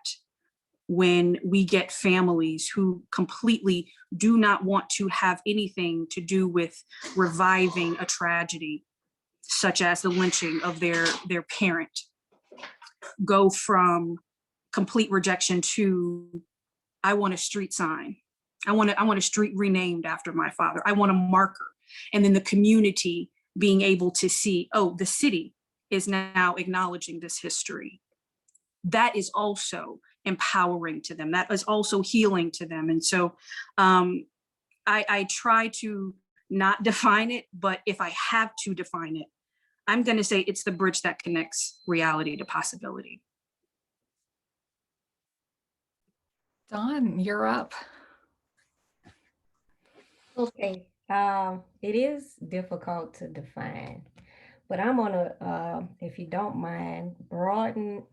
Speaker 3: when we get families who completely do not want to have anything to do with reviving a tragedy, such as the lynching of their parent, go from complete rejection to, I want a street sign. I want a street renamed after my father. I want a marker. And then the community being able to see, oh, the city is now acknowledging this history. That is also empowering to them. That is also healing to them. And so I try to not define it, but if I have to define it, I'm going to say it's the bridge that connects reality to possibility.
Speaker 2: Dawn, you're up.
Speaker 1: Okay, it is difficult to define, but I'm gonna, if you don't mind, broaden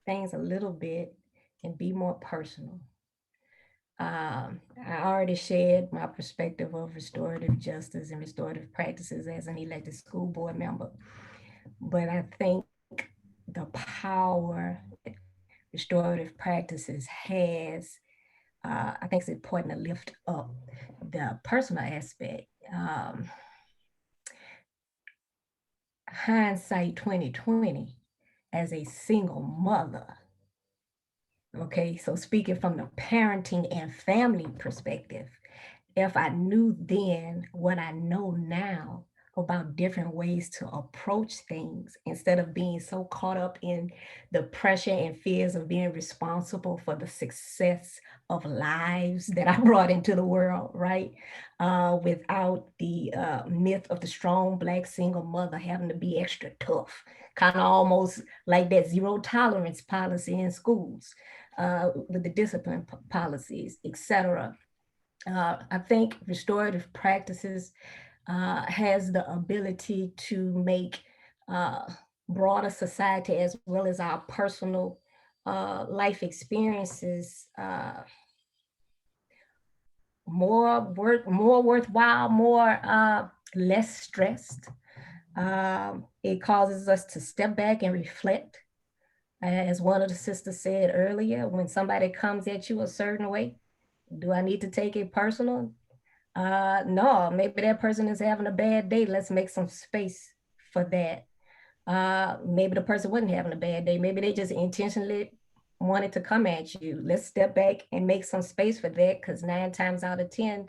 Speaker 1: things a little bit and be more personal. I already shared my perspective of restorative justice and restorative practices as an elected school board member, but I think the power restorative practices has, I think it's important to lift up the personal aspect. Hindsight 2020 as a single mother. Okay, so speaking from the parenting and family perspective, if I knew then what I know now about different ways to approach things instead of being so caught up in the pressure and fears of being responsible for the success of lives that I brought into the world, right? Without the myth of the strong Black single mother having to be extra tough, kind of almost like that zero tolerance policy in schools, with the discipline policies, etc. I think restorative practices has the ability to make broader society as well as our personal life experiences more worthwhile, more less stressed. It causes us to step back and reflect. As one of the sisters said earlier, when somebody comes at you a certain way, do I need to take it personal? No, maybe that person is having a bad day. Let's make some space for that. Maybe the person wasn't having a bad day. Maybe they just intentionally wanted to come at you. Let's step back and make some space for that, because 9 times out of 10,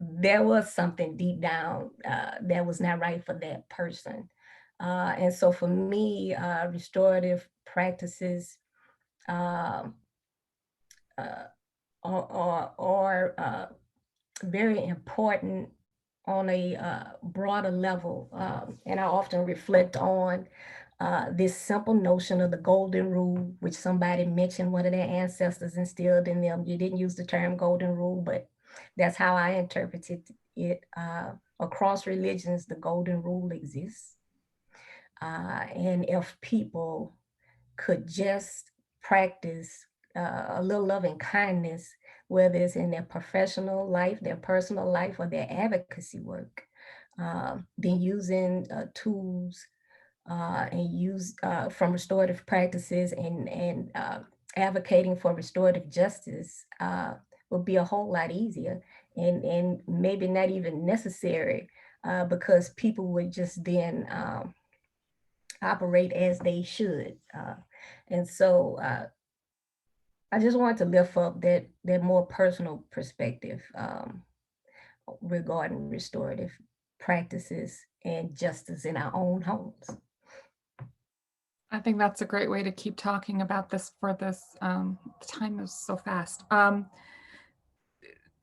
Speaker 1: there was something deep down that was not right for that person. And so for me, restorative practices are very important on a broader level. And I often reflect on this simple notion of the golden rule, which somebody mentioned one of their ancestors instilled in them. You didn't use the term golden rule, but that's how I interpreted it. Across religions, the golden rule exists. And if people could just practice a little loving kindness, whether it's in their professional life, their personal life, or their advocacy work, then using tools and use from restorative practices and advocating for restorative justice will be a whole lot easier and maybe not even necessary because people would just then operate as they should. And so I just wanted to lift up that more personal perspective regarding restorative practices and justice in our own homes.
Speaker 2: I think that's a great way to keep talking about this for this. The time is so fast.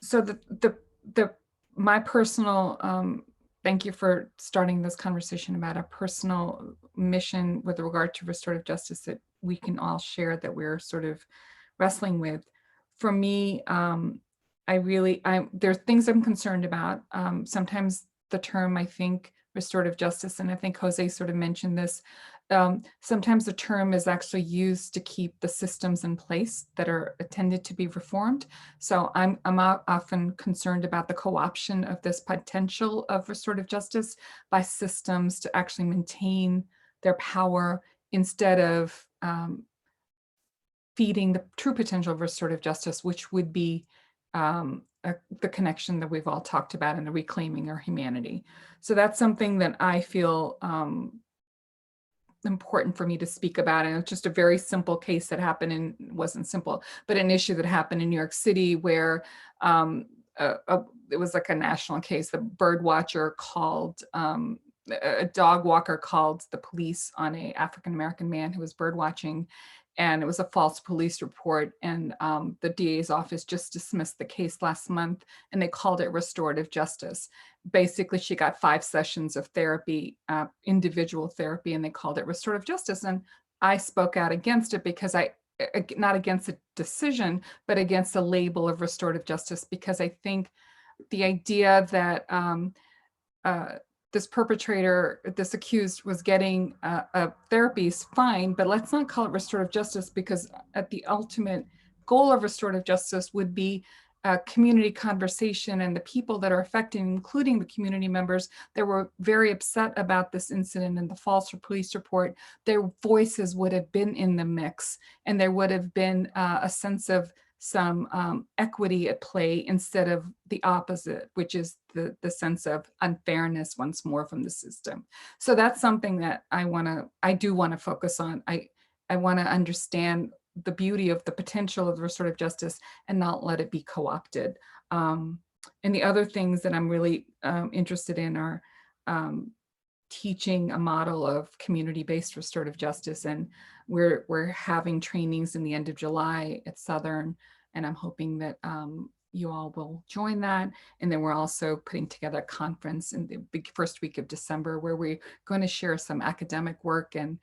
Speaker 2: So my personal, thank you for starting this conversation about a personal mission with regard to restorative justice that we can all share, that we're sort of wrestling with. For me, there's things I'm concerned about. Sometimes the term, I think, restorative justice. And I think Jose sort of mentioned this. Sometimes the term is actually used to keep the systems in place that are intended to be reformed. So I'm often concerned about the co-option of this potential of restorative justice by systems to actually maintain their power instead of feeding the true potential of restorative justice, which would be the connection that we've all talked about in the reclaiming our humanity. So that's something that I feel important for me to speak about. And it's just a very simple case that happened in, wasn't simple, but an issue that happened in New York City where it was like a national case. The bird watcher called, a dog walker called the police on a African-American man who was bird watching, and it was a false police report. And the DA's office just dismissed the case last month, and they called it restorative justice. Basically, she got 5 sessions of therapy, individual therapy, and they called it restorative justice. And I spoke out against it because not against the decision, but against the label of restorative justice, because I think the idea that this perpetrator, this accused, was getting a therapy is fine, but let's not call it restorative justice, because at the ultimate goal of restorative justice would be community conversation, and the people that are affected, including the community members that were very upset about this incident and the false police report, their voices would have been in the mix, and there would have been a sense of some equity at play instead of the opposite, which is the sense of unfairness once more from the system. So that's something that I do want to focus on. I want to understand the beauty of the potential of restorative justice and not let it be co-opted. And the other things that I'm really interested in are teaching a model of community-based restorative justice. And we're having trainings in the end of July at Southern, and I'm hoping that you all will join that. And then we're also putting together a conference in the first week of December where we're going to share some academic work and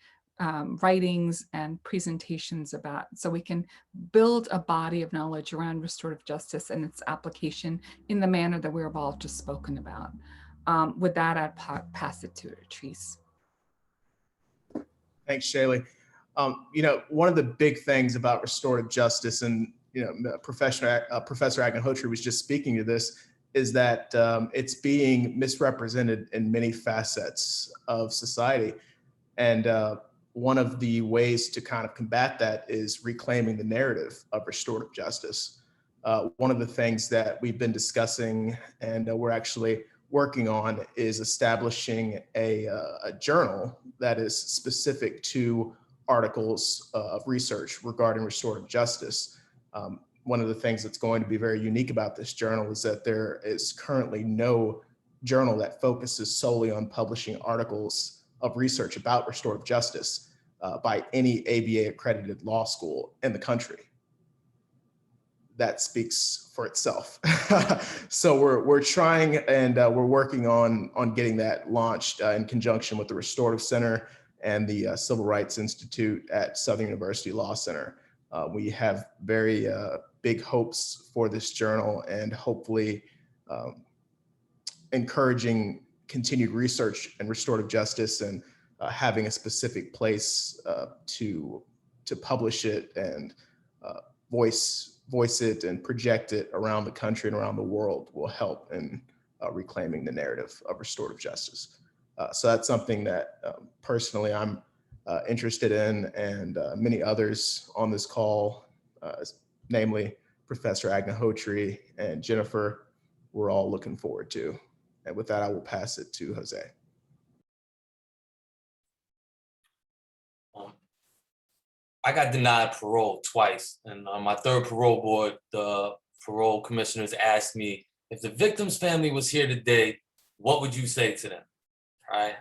Speaker 2: writings and presentations about, so we can build a body of knowledge around restorative justice and its application in the manner that we've all just spoken about. With that, I'd pass it to Artrice.
Speaker 4: Thanks, Shailly. One of the big things about restorative justice, and Professor Agnihotri was just speaking to this, is that it's being misrepresented in many facets of society. And one of the ways to kind of combat that is reclaiming the narrative of restorative justice. One of the things that we've been discussing and we're actually working on is establishing a journal that is specific to articles of research regarding restorative justice. One of the things that's going to be very unique about this journal is that there is currently no journal that focuses solely on publishing articles of research about restorative justice by any ABA accredited law school in the country. That speaks for itself. So we're trying, and we're working on getting that launched in conjunction with the Restorative Center and the Civil Rights Institute at Southern University Law Center. We have very big hopes for this journal, and hopefully encouraging continued research in restorative justice and having a specific place to publish it and voice it and project it around the country and around the world will help in reclaiming the narrative of restorative justice. So that's something that personally I'm interested in, and many others on this call, namely Professor Agnihotri and Jennifer, we're all looking forward to. And with that, I will pass it to Jose.
Speaker 5: I got denied parole twice. And on my third parole board, the parole commissioners asked me, if the victim's family was here today, what would you say to them, right?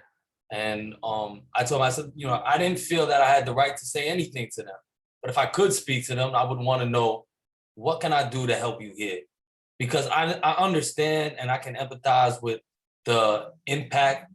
Speaker 5: And I told them, I said, I didn't feel that I had the right to say anything to them. But if I could speak to them, I would want to know, what can I do to help you here? Because I understand and I can empathize with the impact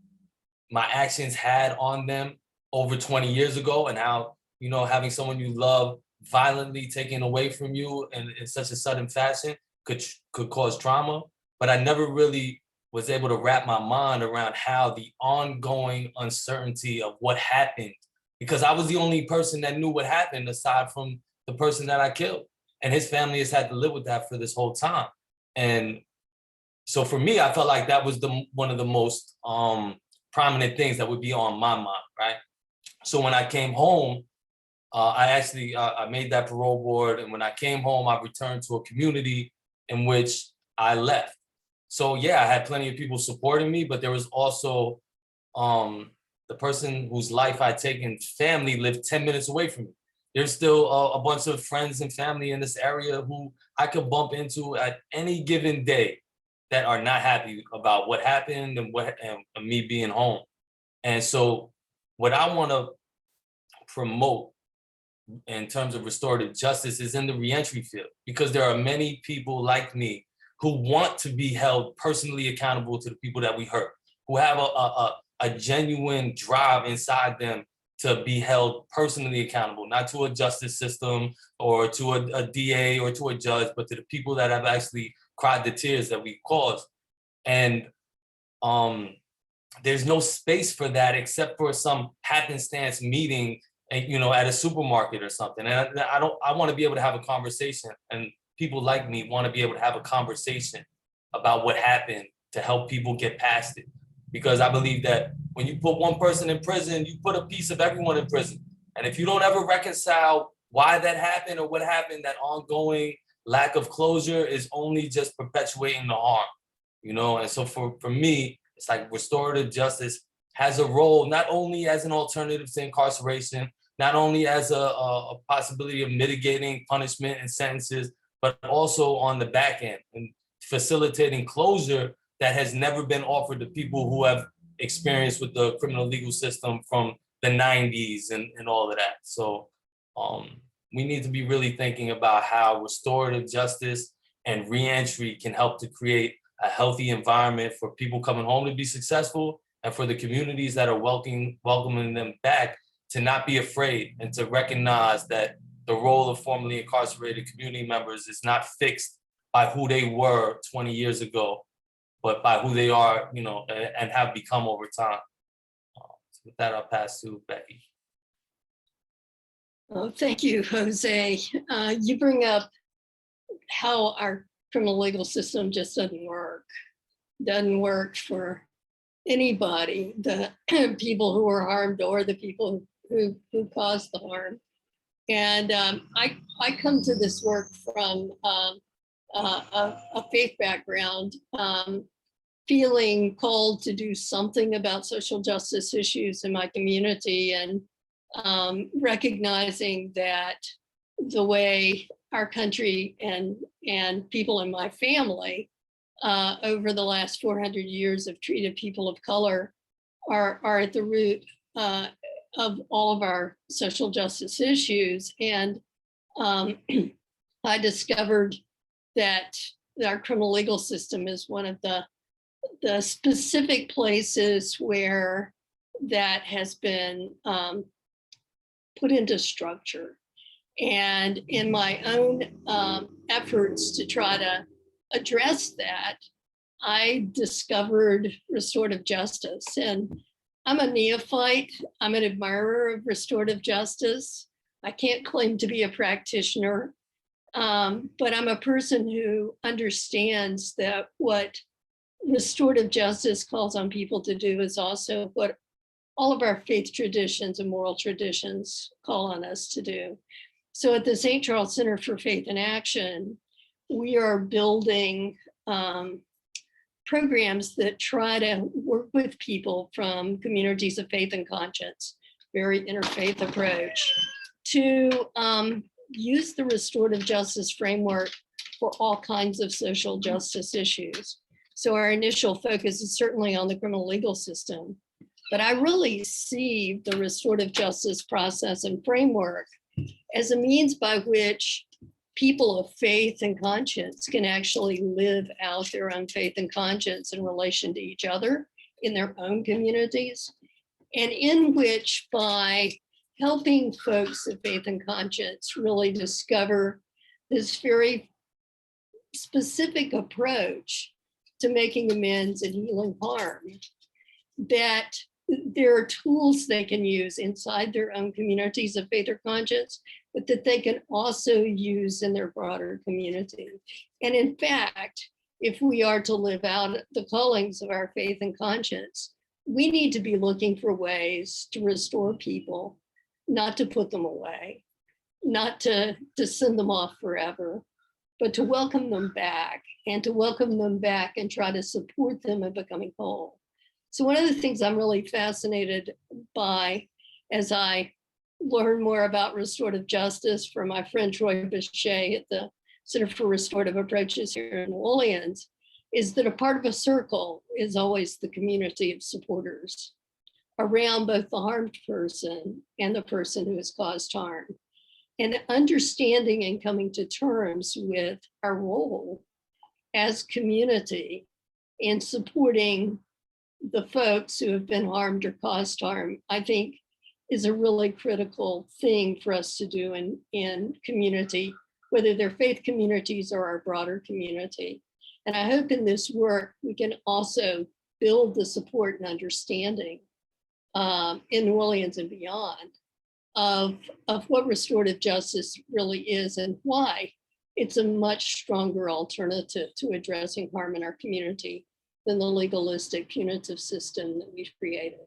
Speaker 5: my actions had on them over 20 years ago, and how, having someone you love violently taken away from you in such a sudden fashion could cause trauma. But I never really was able to wrap my mind around how the ongoing uncertainty of what happened, because I was the only person that knew what happened aside from the person that I killed. And his family has had to live with that for this whole time. And so for me, I felt like that was one of the most prominent things that would be on my mind, right? So when I came home, I made that parole board. And when I came home, I returned to a community in which I left. So yeah, I had plenty of people supporting me, but there was also the person whose life I'd taken, family, lived 10 minutes away from me. There's still a bunch of friends and family in this area who I could bump into at any given day that are not happy about what happened and me being home. And so what I want to promote in terms of restorative justice is in the reentry field, because there are many people like me who want to be held personally accountable to the people that we hurt, who have a genuine drive inside them to be held personally accountable, not to a justice system or to a DA or to a judge, but to the people that have actually cried the tears that we caused. And there's no space for that except for some happenstance meeting, at a supermarket or something. And I want to be able to have a conversation, and people like me want to be able to have a conversation about what happened to help people get past it. Because I believe that when you put one person in prison, you put a piece of everyone in prison. And if you don't ever reconcile why that happened or what happened, that ongoing lack of closure is only just perpetuating the harm, And so for me, it's like restorative justice has a role, not only as an alternative to incarceration, not only as a possibility of mitigating punishment and sentences, but also on the back end and facilitating closure that has never been offered to people who have experience with the criminal legal system from the 90s and all of that. So we need to be really thinking about how restorative justice and reentry can help to create a healthy environment for people coming home to be successful, and for the communities that are welcoming them back to not be afraid and to recognize that the role of formerly incarcerated community members is not fixed by who they were 20 years ago, but by who they are, and have become over time. So with that, I'll pass to Becky.
Speaker 6: Oh, thank you, Jose. You bring up how our criminal legal system just doesn't work for anybody, the people who were harmed or the people who caused the harm. And I come to this work from a faith background, feeling called to do something about social justice issues in my community, and recognizing that the way our country and people in my family over the last 400 years have treated people of color are at the root of all of our social justice issues. And I discovered that our criminal legal system is one of the specific places where that has been put into structure. And in my own efforts to try to address that, I discovered restorative justice. And I'm a neophyte. I'm an admirer of restorative justice. I can't claim to be a practitioner, but I'm a person who understands that what restorative justice calls on people to do is also what all of our faith traditions and moral traditions call on us to do. So at the St. Charles Center for Faith and Action, we are building programs that try to work with people from communities of faith and conscience, very interfaith approach, to use the restorative justice framework for all kinds of social justice issues. So our initial focus is certainly on the criminal legal system, but I really see the restorative justice process and framework as a means by which people of faith and conscience can actually live out their own faith and conscience in relation to each other in their own communities, and in which, by helping folks of faith and conscience really discover this very specific approach to making amends and healing harm, that there are tools they can use inside their own communities of faith or conscience, but that they can also use in their broader community. And in fact, if we are to live out the callings of our faith and conscience, we need to be looking for ways to restore people, not to put them away, not to send them off forever, but to welcome them back, and to welcome them back and try to support them in becoming whole. So one of the things I'm really fascinated by as I learn more about restorative justice from my friend Troy Bichet at the Center for Restorative Approaches here in New Orleans is that a part of a circle is always the community of supporters around both the harmed person and the person who has caused harm. And understanding and coming to terms with our role as community in supporting the folks who have been harmed or caused harm, I think is a really critical thing for us to do in community, whether they're faith communities or our broader community. And I hope in this work, we can also build the support and understanding in New Orleans and beyond of what restorative justice really is and why it's a much stronger alternative to addressing harm in our community than the legalistic punitive system that we've created.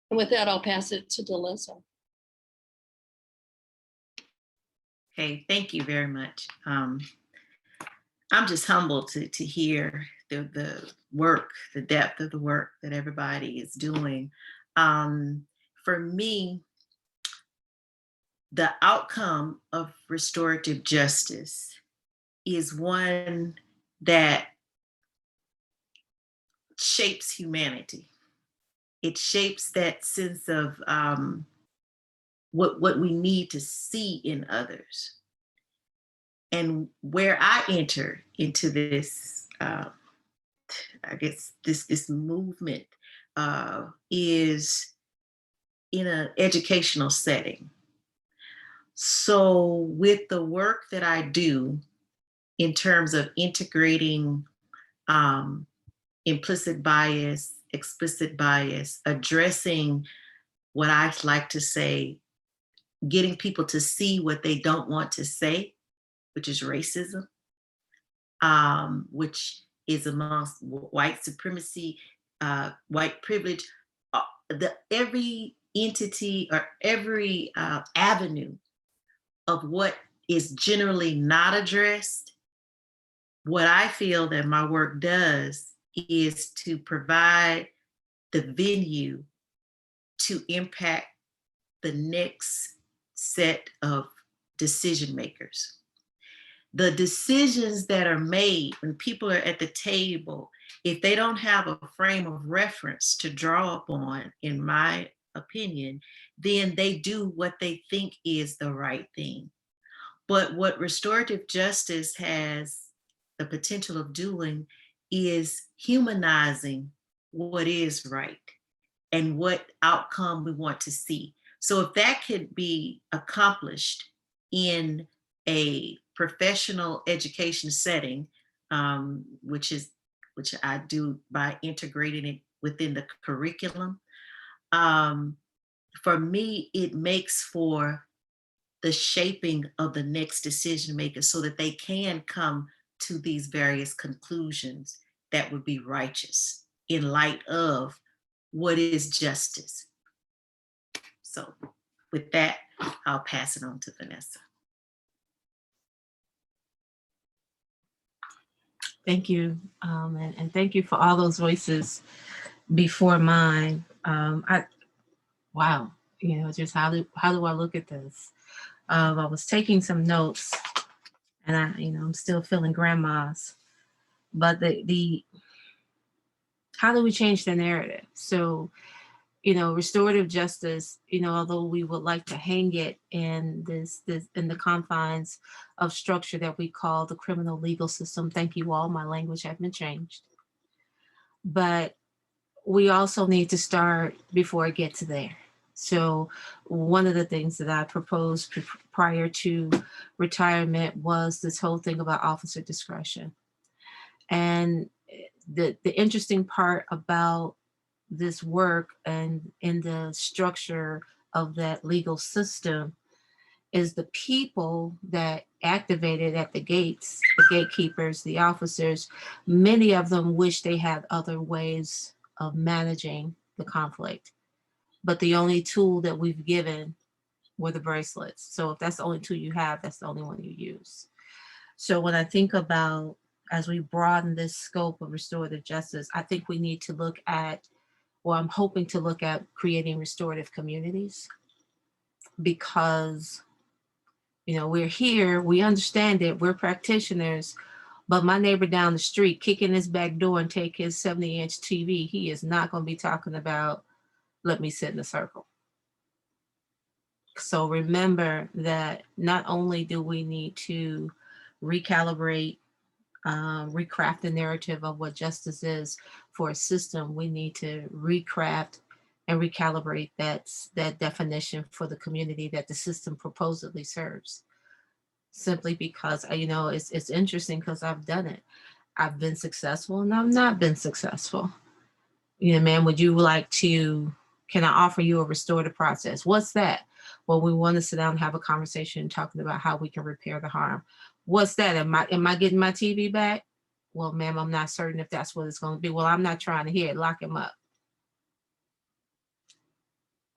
Speaker 6: And with that, I'll pass it to Deleso.
Speaker 7: Okay, thank you very much. I'm just humbled to hear the work, the depth of the work that everybody is doing. For me, the outcome of restorative justice is one that shapes humanity. It shapes that sense of what we need to see in others. And where I enter into this, I guess this movement is in an educational setting. So with the work that I do in terms of integrating implicit bias, explicit bias, addressing what I like to say, getting people to see what they don't want to say, which is racism, which is amongst white supremacy, white privilege, every entity or every avenue of what is generally not addressed. What I feel that my work does is to provide the venue to impact the next set of decision makers. The decisions that are made when people are at the table, if they don't have a frame of reference to draw upon, in my opinion, then they do what they think is the right thing. But what restorative justice has the potential of doing is humanizing what is right and what outcome we want to see. So if that could be accomplished in a professional education setting, which I do by integrating it within the curriculum, for me, it makes for the shaping of the next decision maker so that they can come to these various conclusions that would be righteous in light of what is justice. So with that, I'll pass it on to Vanessa.
Speaker 8: Thank you. And thank you for all those voices before mine. Wow, just how do I look at this? I was taking some notes and I'm still feeling grandma's, but the how do we change the narrative? So, restorative justice, although we would like to hang it in this in the confines of structure that we call the criminal legal system. Thank you all, my language has been changed. But we also need to start before it gets there. So one of the things that I proposed prior to retirement was this whole thing about officer discretion. And the interesting part about this work and in the structure of that legal system is the people that activated at the gates, the gatekeepers, the officers, many of them wish they had other ways of managing the conflict. But the only tool that we've given were the bracelets. So if that's the only tool you have, that's the only one you use. So when I think about, as we broaden this scope of restorative justice, I think we need to look at, or I'm hoping to look at, creating restorative communities, because we're here, we understand it, we're practitioners, but my neighbor down the street kicking his back door and take his 70-inch TV, he is not going to be talking about, let me sit in a circle. So remember that not only do we need to recalibrate, recraft the narrative of what justice is for a system, we need to recraft and recalibrate that definition for the community that the system supposedly serves. Simply because, it's interesting because I've done it. I've been successful and I've not been successful. Ma'am, would you like to, can I offer you a restorative process? What's that? Well, we want to sit down and have a conversation talking about how we can repair the harm. What's that? Am I getting my TV back? Well, ma'am, I'm not certain if that's what it's going to be. Well, I'm not trying to hear it. Lock him up.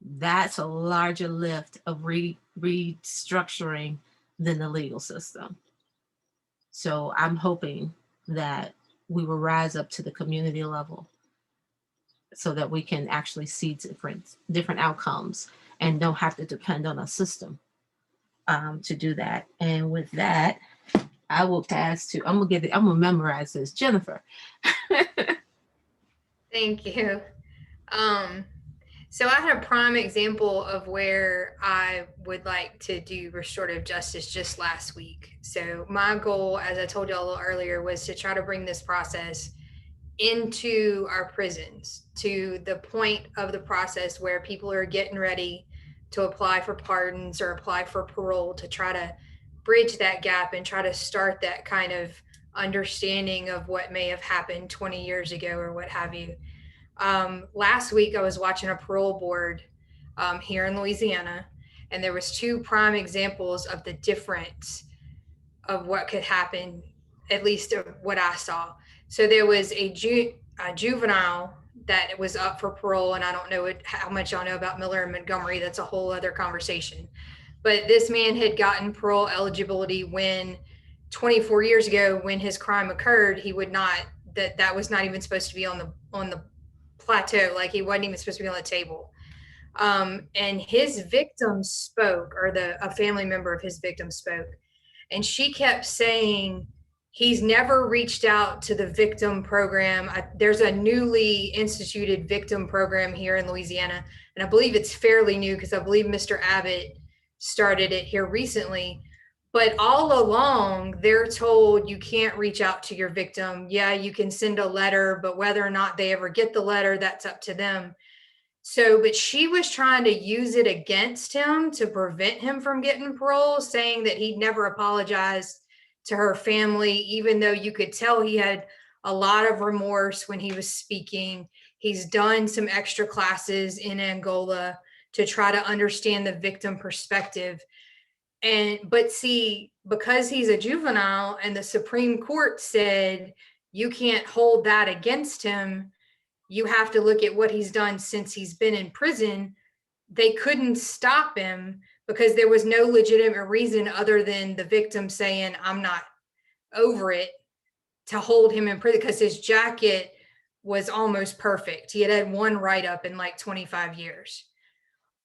Speaker 8: That's a larger lift of restructuring than the legal system. So I'm hoping that we will rise up to the community level so that we can actually see different outcomes and don't have to depend on a system to do that. And with that, I will pass to, I'm gonna memorize this, Jennifer.
Speaker 9: Thank you. So I had a prime example of where I would like to do restorative justice just last week. So my goal, as I told you a little earlier, was to try to bring this process into our prisons, to the point of the process where people are getting ready to apply for pardons or apply for parole, to try to bridge that gap and try to start that kind of understanding of what may have happened 20 years ago or what have you. Last week, I was watching a parole board here in Louisiana, and there was two prime examples of the difference of what could happen, at least of what I saw. So there was a juvenile that was up for parole, and I don't know how much y'all know about Miller and Montgomery. That's a whole other conversation. But this man had gotten parole eligibility when 24 years ago, when his crime occurred, he would not, that was not even supposed to be on the plateau, like he wasn't even supposed to be on the table. And his victim spoke, or a family member of his victim spoke, and she kept saying he's never reached out to the victim program. There's a newly instituted victim program here in Louisiana, and I believe it's fairly new because I believe Mr. Abbott started it here recently. But all along, they're told you can't reach out to your victim. Yeah, you can send a letter, but whether or not they ever get the letter, that's up to them. So, but she was trying to use it against him to prevent him from getting parole, saying that he'd never apologized to her family, even though you could tell he had a lot of remorse when he was speaking. He's done some extra classes in Angola to try to understand the victim perspective. But see, because he's a juvenile and the Supreme Court said you can't hold that against him, you have to look at what he's done since he's been in prison. They couldn't stop him because there was no legitimate reason other than the victim saying, I'm not over it, to hold him in prison, because his jacket was almost perfect. He had had one write-up in like 25 years.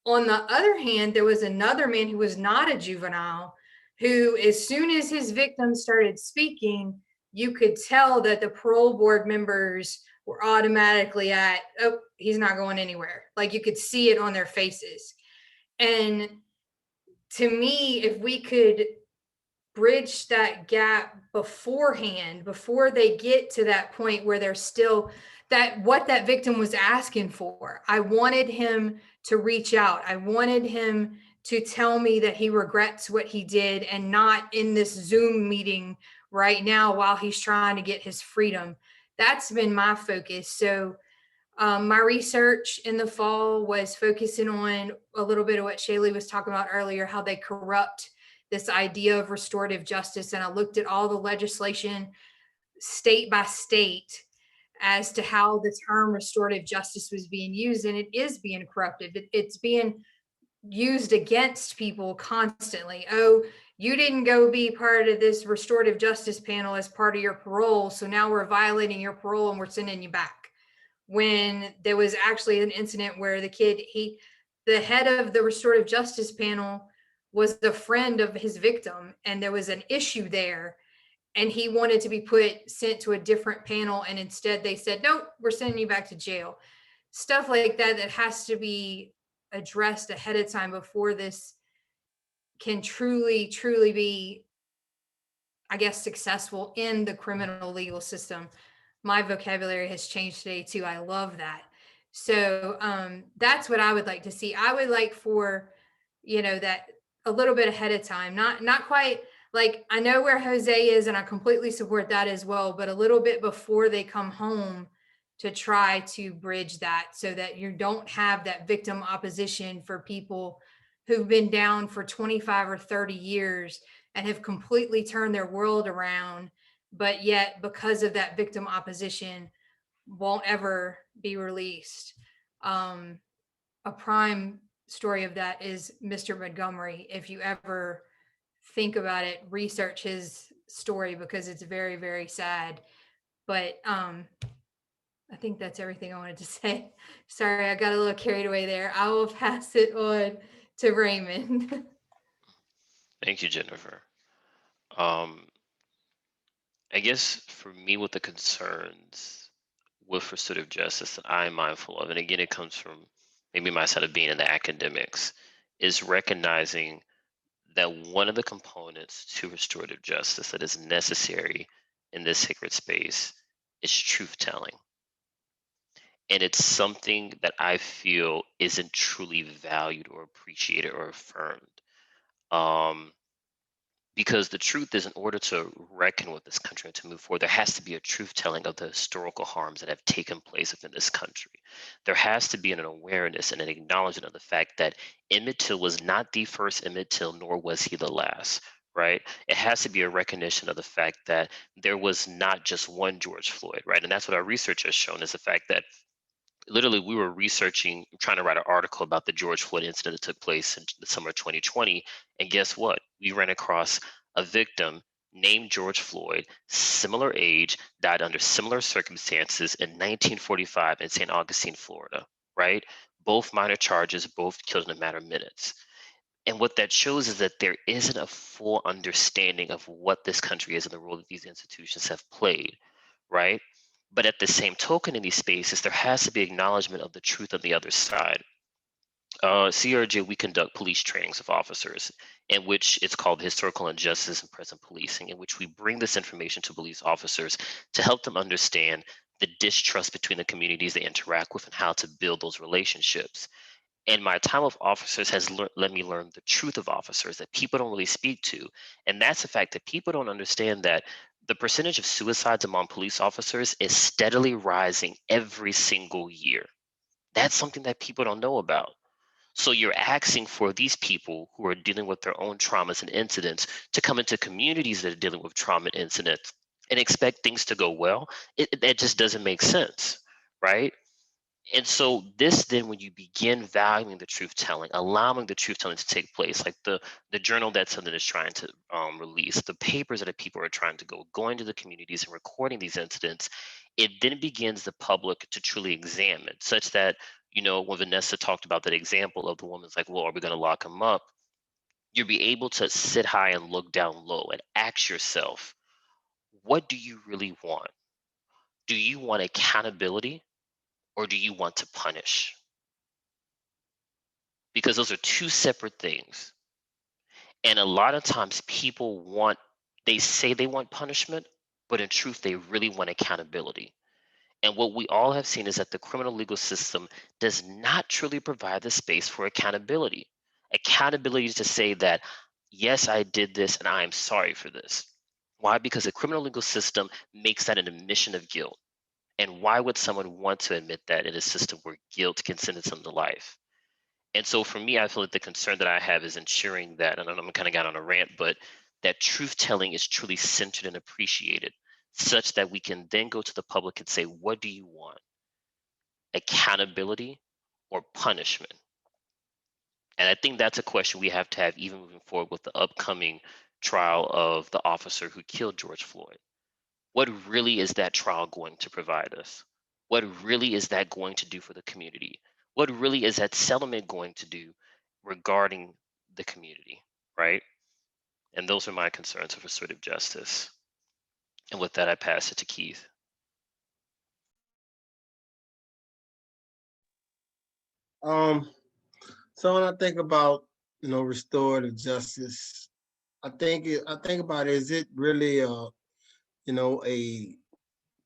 Speaker 9: On the other hand, there was another man who was not a juvenile, who, as soon as his victim started speaking, you could tell that the parole board members were automatically at, oh, he's not going anywhere. Like you could see it on their faces. And to me, if we could bridge that gap beforehand, before they get to that point where they're still, that what that victim was asking for, I wanted him to reach out. I wanted him to tell me that he regrets what he did, and not in this Zoom meeting right now while he's trying to get his freedom. That's been my focus. So my research in the fall was focusing on a little bit of what Shailly was talking about earlier, how they corrupt this idea of restorative justice. And I looked at all the legislation state by state as to how the term restorative justice was being used, and it is being corrupted. It's being used against people constantly. Oh, you didn't go be part of this restorative justice panel as part of your parole, so now we're violating your parole and we're sending you back. When there was actually an incident where the head of the restorative justice panel was the friend of his victim, and there was an issue there, and he wanted to be sent to a different panel, and instead they said, nope, we're sending you back to jail. Stuff like that has to be addressed ahead of time before this can truly be, I guess, successful in the criminal legal system. My vocabulary has changed today too. I love that. So that's what I would like to see. I would like for, that a little bit ahead of time, not quite like, I know where Jose is and I completely support that as well, but a little bit before they come home, to try to bridge that so that you don't have that victim opposition for people who've been down for 25 or 30 years and have completely turned their world around, but yet because of that victim opposition won't ever be released. A prime story of that is Mr. Montgomery. If you ever think about it, research his story because it's very, very sad. But I think that's everything I wanted to say. Sorry, I got a little carried away there. I will pass it on to Raymond.
Speaker 10: Thank you, Jennifer. I guess for me, with the concerns with restorative justice that I'm mindful of, and again, it comes from maybe my side of being in the academics, is recognizing that one of the components to restorative justice that is necessary in this sacred space is truth telling. And it's something that I feel isn't truly valued or appreciated or affirmed. Because the truth is, in order to reckon with this country and to move forward, there has to be a truth telling of the historical harms that have taken place within this country. There has to be an awareness and an acknowledgement of the fact that Emmett Till was not the first Emmett Till, nor was he the last, right? It has to be a recognition of the fact that there was not just one George Floyd, right? And that's what our research has shown, is the fact that literally we were researching, trying to write an article about the George Floyd incident that took place in the summer of 2020. And guess what? We ran across a victim named George Floyd, similar age, died under similar circumstances in 1945 in St. Augustine, Florida, right? Both minor charges, both killed in a matter of minutes. And what that shows is that there isn't a full understanding of what this country is and the role that these institutions have played, right? But at the same token, in these spaces, there has to be acknowledgement of the truth on the other side. CRJ, we conduct police trainings of officers, in which it's called Historical Injustice and Present Policing, in which we bring this information to police officers to help them understand the distrust between the communities they interact with and how to build those relationships. And my time with officers has let me learn the truth of officers that people don't really speak to. And that's the fact that people don't understand that the percentage of suicides among police officers is steadily rising every single year. That's something that people don't know about. So you're asking for these people who are dealing with their own traumas and incidents to come into communities that are dealing with trauma and incidents and expect things to go well. That just doesn't make sense, right? And so this then, when you begin valuing the truth telling, allowing the truth telling to take place, like the journal that Southern is trying to release, the papers that people are trying to going to the communities and recording these incidents, it then begins the public to truly examine, such that, when Vanessa talked about that example of the woman's like, well, are we going to lock him up? You'll be able to sit high and look down low and ask yourself, what do you really want? Do you want accountability? Or do you want to punish? Because those are two separate things. And a lot of times people they say they want punishment, but in truth, they really want accountability. And what we all have seen is that the criminal legal system does not truly provide the space for accountability. Accountability is to say that, yes, I did this and I am sorry for this. Why? Because the criminal legal system makes that an admission of guilt. And why would someone want to admit that in a system where guilt can sentence them to life? And so for me, I feel like the concern that I have is ensuring that, and I'm kind of got on a rant, but that truth telling is truly centered and appreciated, such that we can then go to the public and say, what do you want? Accountability or punishment? And I think that's a question we have to have even moving forward with the upcoming trial of the officer who killed George Floyd. What really is that trial going to provide us? What really is that going to do for the community? What really is that settlement going to do regarding the community, right? And those are my concerns of restorative justice. And with that, I pass it to Keith.
Speaker 12: So when I think about, restorative justice, I think about, is it really a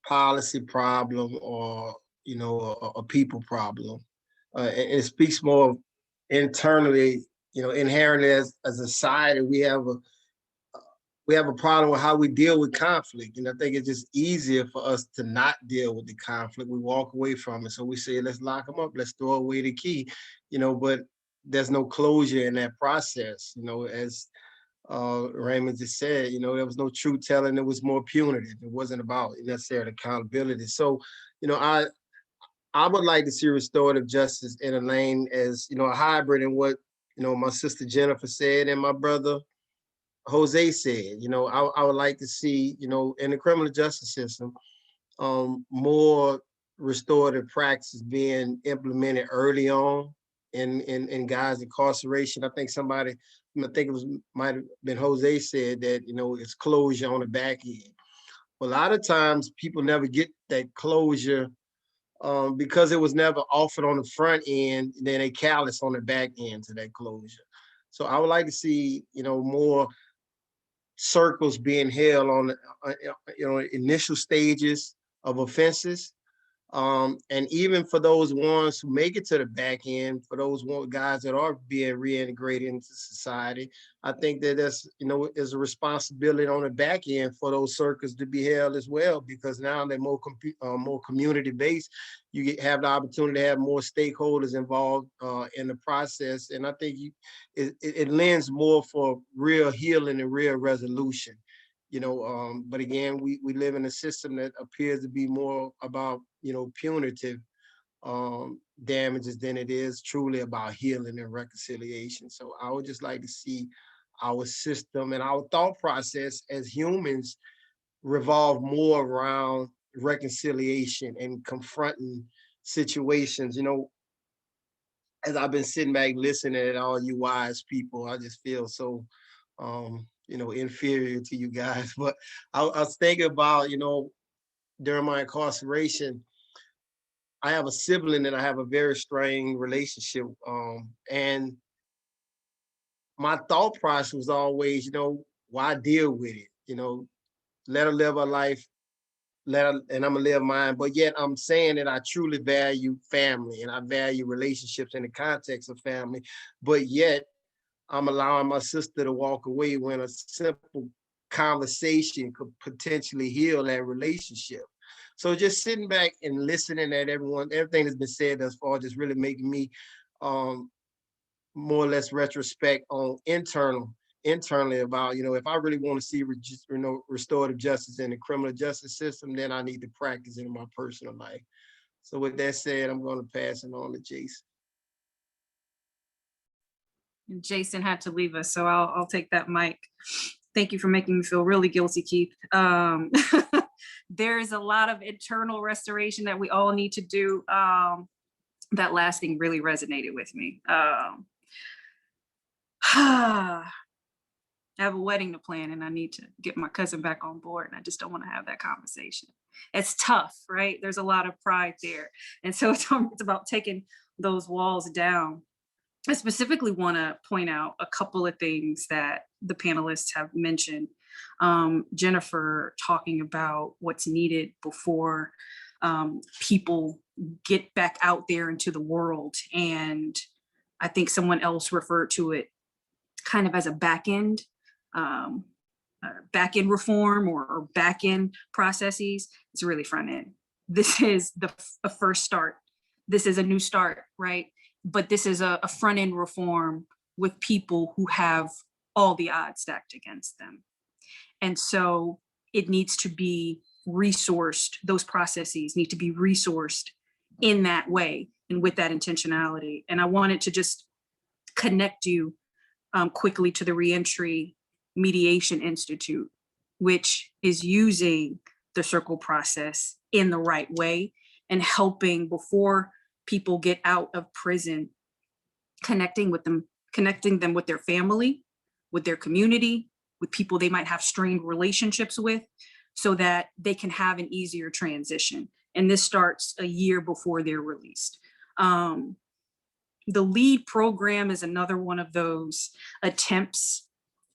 Speaker 12: policy problem, or a people problem? And it speaks more internally, inherently as a society. We have a problem with how we deal with conflict. And I think it's just easier for us to not deal with the conflict. We walk away from it. So we say, let's lock them up, let's throw away the key, but there's no closure in that process. As Raymond just said, there was no truth telling, it was more punitive. It wasn't about necessarily accountability. So, I would like to see restorative justice in a lane as, a hybrid in what, my sister Jennifer said and my brother Jose said. I would like to see, in the criminal justice system, more restorative practices being implemented early on in guys' incarceration. I think might have been Jose said that, it's closure on the back end. Well, a lot of times people never get that closure because it was never offered on the front end, then they callous on the back end to that closure. So I would like to see, more circles being held on initial stages of offenses, and even for those ones who make it to the back end, for those guys that are being reintegrated into society, I think that is a responsibility on the back end for those circles to be held as well, because now they're more community based. You have the opportunity to have more stakeholders involved in the process, and I think it lends more for real healing and real resolution. But again, we live in a system that appears to be more about, punitive damages than it is truly about healing and reconciliation. So I would just like to see our system and our thought process as humans revolve more around reconciliation and confronting situations. As I've been sitting back listening at all you wise people, I just feel so inferior to you guys. But I was thinking about, during my incarceration, I have a sibling that I have a very strained relationship. And my thought process was always, why deal with it? Let her live her life, and I'm gonna live mine. But yet I'm saying that I truly value family and I value relationships in the context of family. But yet I'm allowing my sister to walk away when a simple conversation could potentially heal that relationship. So just sitting back and listening at everything that's been said thus far, just really making me more or less retrospect on internally about, if I really want to see restorative justice in the criminal justice system, then I need to practice it in my personal life. So with that said, I'm going to pass it on to Jason.
Speaker 3: Jason had to leave us, so I'll take that mic. Thank you for making me feel really guilty, Keith. There's a lot of internal restoration that we all need to do. That last thing really resonated with me. I have a wedding to plan and I need to get my cousin back on board, and I just don't want to have that conversation. It's tough, right? There's a lot of pride there. And so it's about taking those walls down. I specifically want to point out a couple of things that the panelists have mentioned. Jennifer talking about what's needed before people get back out there into the world. And I think someone else referred to it kind of as a back end. back-end reform or back-end processes. It's really front end. This is a first start. This is a new start, right? But this is a front-end reform with people who have all the odds stacked against them. And so it needs to be resourced. Those processes need to be resourced in that way and with that intentionality. And I wanted to just connect you quickly to the Reentry Mediation Institute, which is using the circle process in the right way and helping before people get out of prison, connecting them with their family, with their community, with people they might have strained relationships with, so that they can have an easier transition. And this starts a year before they're released. The LEAD program is another one of those attempts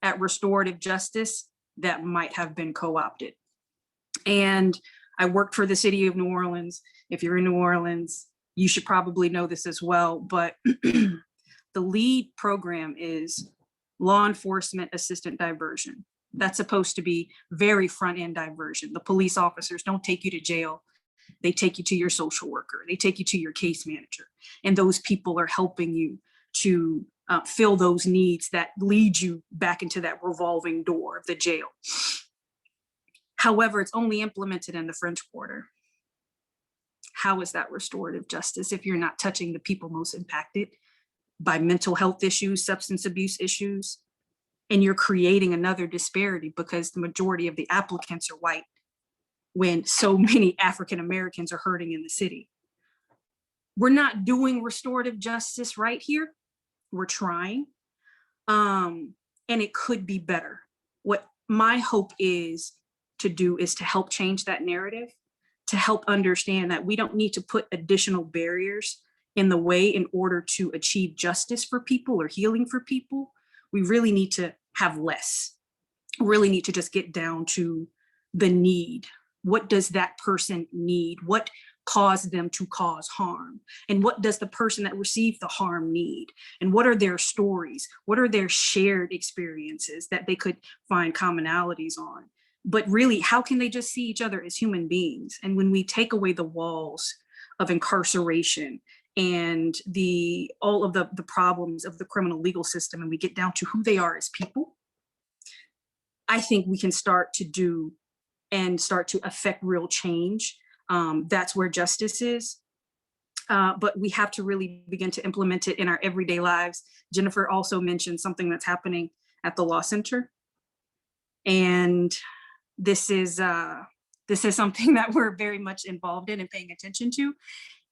Speaker 3: at restorative justice that might have been co-opted. And I worked for the city of New Orleans. If you're in New Orleans, you should probably know this as well, but the LEAD program is law enforcement assistant diversion. That's supposed to be very front-end diversion. The police officers don't take you to jail. They take you to your social worker. They take you to your case manager. And those people are helping you to fill those needs that lead you back into that revolving door of the jail. However, it's only implemented in the French Quarter. How is that restorative justice if you're not touching the people most impacted by mental health issues, substance abuse issues, and you're creating another disparity because the majority of the applicants are white when so many African Americans are hurting in the city? We're not doing restorative justice right here. We're trying, and it could be better. What my hope is to do is to help change that narrative, to help understand that we don't need to put additional barriers in the way in order to achieve justice for people or healing for people. We really need to have less, really need to just get down to the need. What does that person need? What caused them to cause harm? And what does the person that received the harm need? And what are their stories? What are their shared experiences that they could find commonalities on? But really, how can they just see each other as human beings? And when we take away the walls of incarceration and all of the problems of the criminal legal system, and we get down to who they are as people, I think we can start to affect real change. That's where justice is. But we have to really begin to implement it in our everyday lives. Jennifer also mentioned something that's happening at the law center. And this is something that we're very much involved in and paying attention to.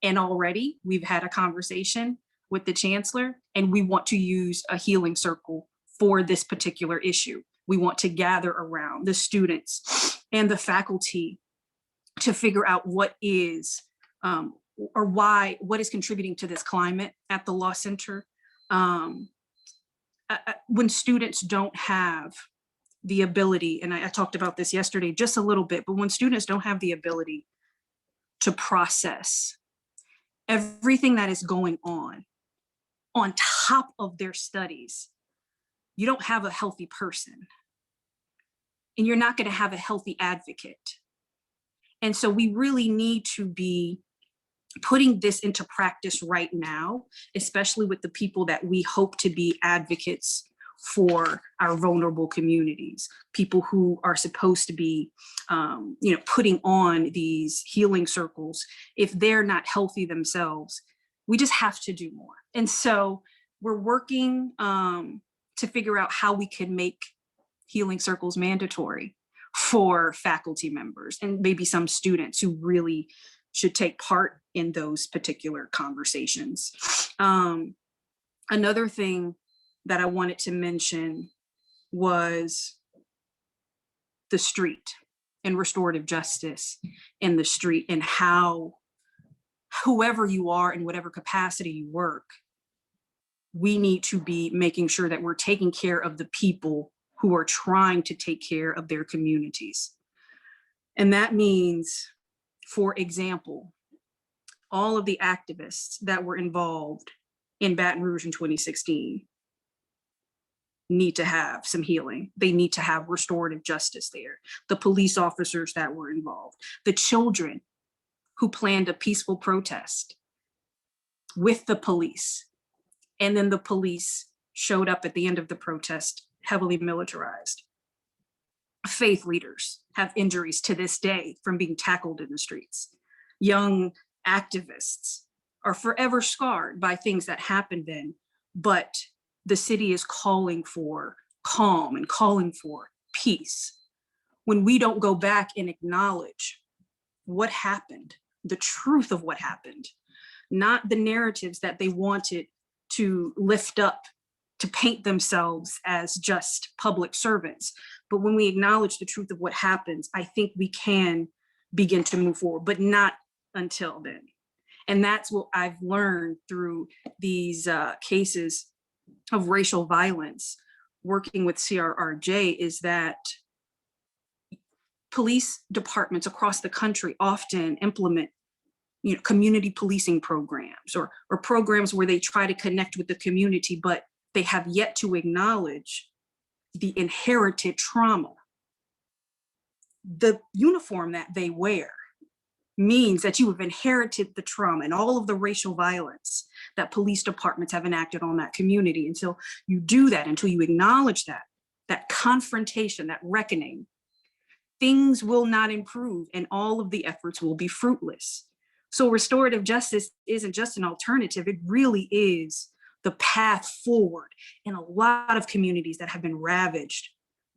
Speaker 3: And already we've had a conversation with the chancellor, and we want to use a healing circle for this particular issue. We want to gather around the students and the faculty to figure out what is contributing to this climate at the law center. When students don't have the ability, and I talked about this yesterday just a little bit, but when students don't have the ability to process everything that is going on top of their studies, you don't have a healthy person, and you're not going to have a healthy advocate. And so we really need to be putting this into practice right now, especially with the people that we hope to be advocates for our vulnerable communities, people who are supposed to be, putting on these healing circles. If they're not healthy themselves, we just have to do more. And so we're working to figure out how we can make healing circles mandatory for faculty members and maybe some students who really should take part in those particular conversations. Another thing that I wanted to mention was the street and restorative justice in the street, and how whoever you are in whatever capacity you work, we need to be making sure that we're taking care of the people who are trying to take care of their communities. And that means, for example, all of the activists that were involved in Baton Rouge in 2016, need to have some healing. They need to have restorative justice there. The police officers that were involved, the children who planned a peaceful protest with the police, and then the police showed up at the end of the protest heavily militarized. Faith leaders have injuries to this day from being tackled in the streets. Young activists are forever scarred by things that happened then, but the city is calling for calm and calling for peace. When we don't go back and acknowledge what happened, the truth of what happened, not the narratives that they wanted to lift up to paint themselves as just public servants. But when we acknowledge the truth of what happens, I think we can begin to move forward, but not until then. And that's what I've learned through these cases of racial violence, working with CRRJ, is that police departments across the country often implement community policing programs or programs where they try to connect with the community, but they have yet to acknowledge the inherited trauma. The uniform that they wear means that you have inherited the trauma and all of the racial violence that police departments have enacted on that community. Until you do that, until you acknowledge that confrontation, that reckoning, things will not improve and all of the efforts will be fruitless. So restorative justice isn't just an alternative, it really is the path forward in a lot of communities that have been ravaged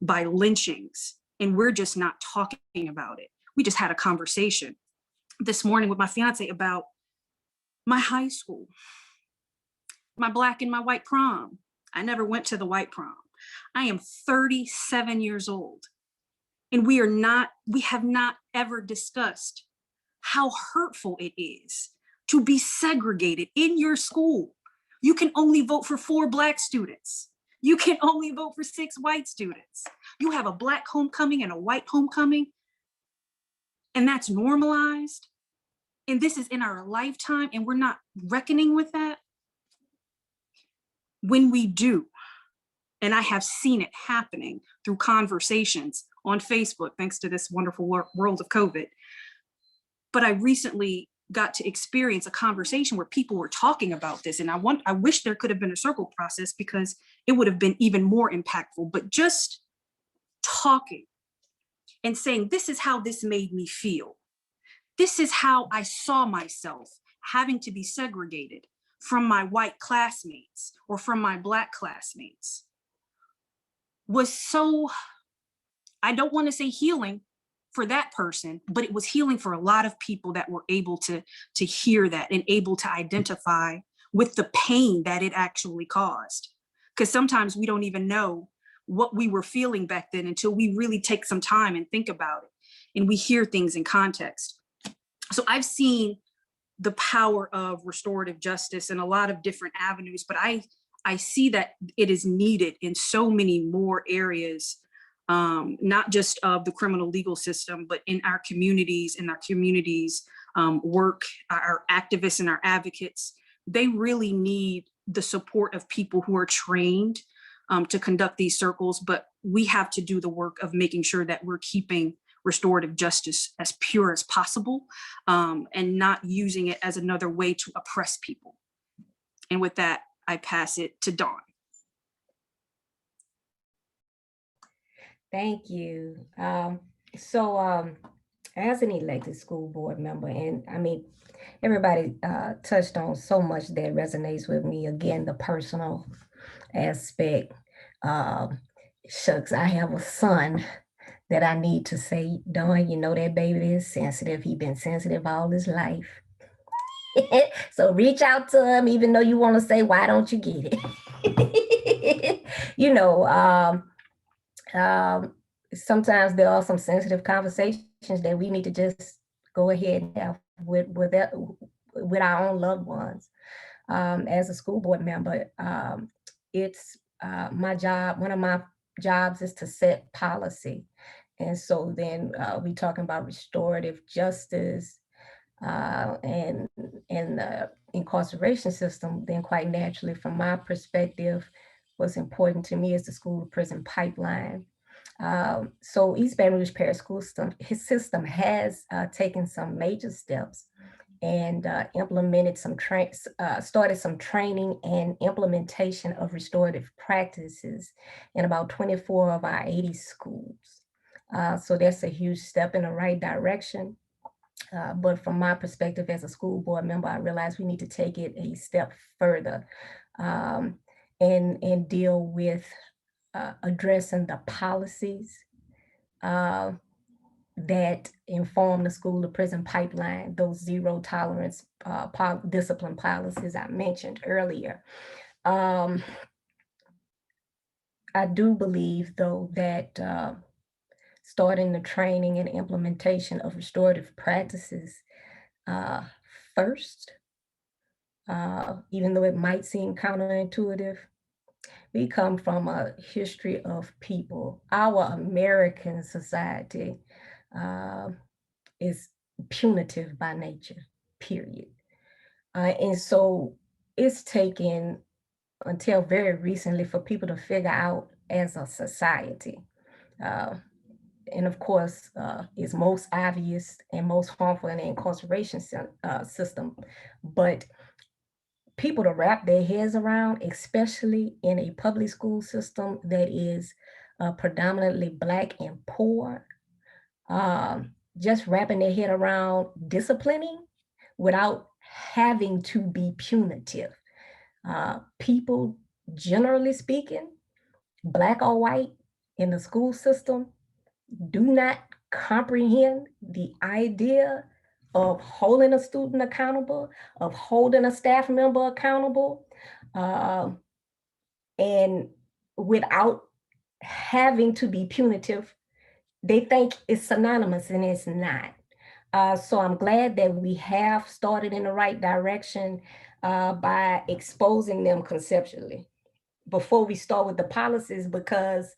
Speaker 3: by lynchings, and we're just not talking about it. We just had a conversation this morning with my fiance about my high school, my Black and my white prom. I never went to the white prom. I am 37 years old, and we have not ever discussed how hurtful it is to be segregated in your school. You can only vote for 4 Black students. You can only vote for 6 white students. You have a Black homecoming and a white homecoming, and that's normalized. And this is in our lifetime, and we're not reckoning with that. When we do, and I have seen it happening through conversations on Facebook, thanks to this wonderful world of COVID. But I recently got to experience a conversation where people were talking about this. And I wish there could have been a circle process, because it would have been even more impactful. But just talking and saying, this is how this made me feel. This is how I saw myself having to be segregated from my white classmates or from my Black classmates, was so, I don't want to say healing for that person, but it was healing for a lot of people that were able to hear that and able to identify with the pain that it actually caused. Because sometimes we don't even know what we were feeling back then until we really take some time and think about it and we hear things in context. So I've seen the power of restorative justice in a lot of different avenues, but I see that it is needed in so many more areas, not just of the criminal legal system, but in our communities, work, our activists and our advocates. They really need the support of people who are trained to conduct these circles, but we have to do the work of making sure that we're keeping restorative justice as pure as possible, and not using it as another way to oppress people. And with that, I pass it to Dawn.
Speaker 1: Thank you. As an elected school board member, and I mean, everybody touched on so much that resonates with me. Again, the personal aspect. Shucks, I have a son that I need to say, Dawn, you know that baby is sensitive. He's been sensitive all his life. So reach out to him, even though you want to say, why don't you get it? Sometimes there are some sensitive conversations that we need to just go ahead and have with our own loved ones. As a school board member, it's my job. One of my jobs is to set policy. And so then we talking about restorative justice and the incarceration system. Then quite naturally, from my perspective, what's important to me is the school to prison pipeline. So East Baton Rouge Parish School system has taken some major steps and implemented started some training and implementation of restorative practices in about 24 of our 80 schools. So that's a huge step in the right direction. But from my perspective as a school board member, I realize we need to take it a step further and deal with addressing the policies that inform the school to prison pipeline, those zero tolerance discipline policies I mentioned earlier. I do believe, though, that starting the training and implementation of restorative practices first, even though it might seem counterintuitive, we come from a history of people. Our American society is punitive by nature, period. And so it's taken until very recently for people to figure out as a society. And of course, it's most obvious and most harmful in the incarceration system. But people to wrap their heads around, especially in a public school system that is predominantly Black and poor, just wrapping their head around disciplining without having to be punitive. People, generally speaking, Black or white, in the school system, do not comprehend the idea of holding a student accountable, of holding a staff member accountable, and without having to be punitive. They think it's synonymous, and it's not. So I'm glad that we have started in the right direction by exposing them conceptually before we start with the policies, because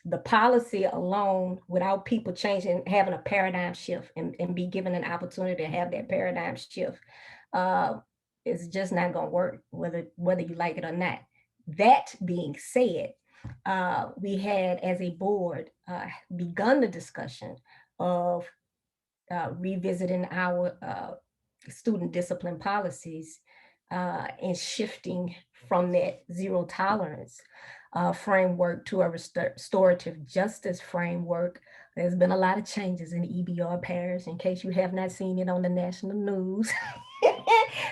Speaker 1: the policy alone, without people changing, having a paradigm shift and be given an opportunity to have that paradigm shift, is just not going to work, whether you like it or not. That being said, we had, as a board, begun the discussion of revisiting our student discipline policies and shifting from that zero tolerance framework to a restorative justice framework. There's been a lot of changes in EBR parish, in case you have not seen it on the national news.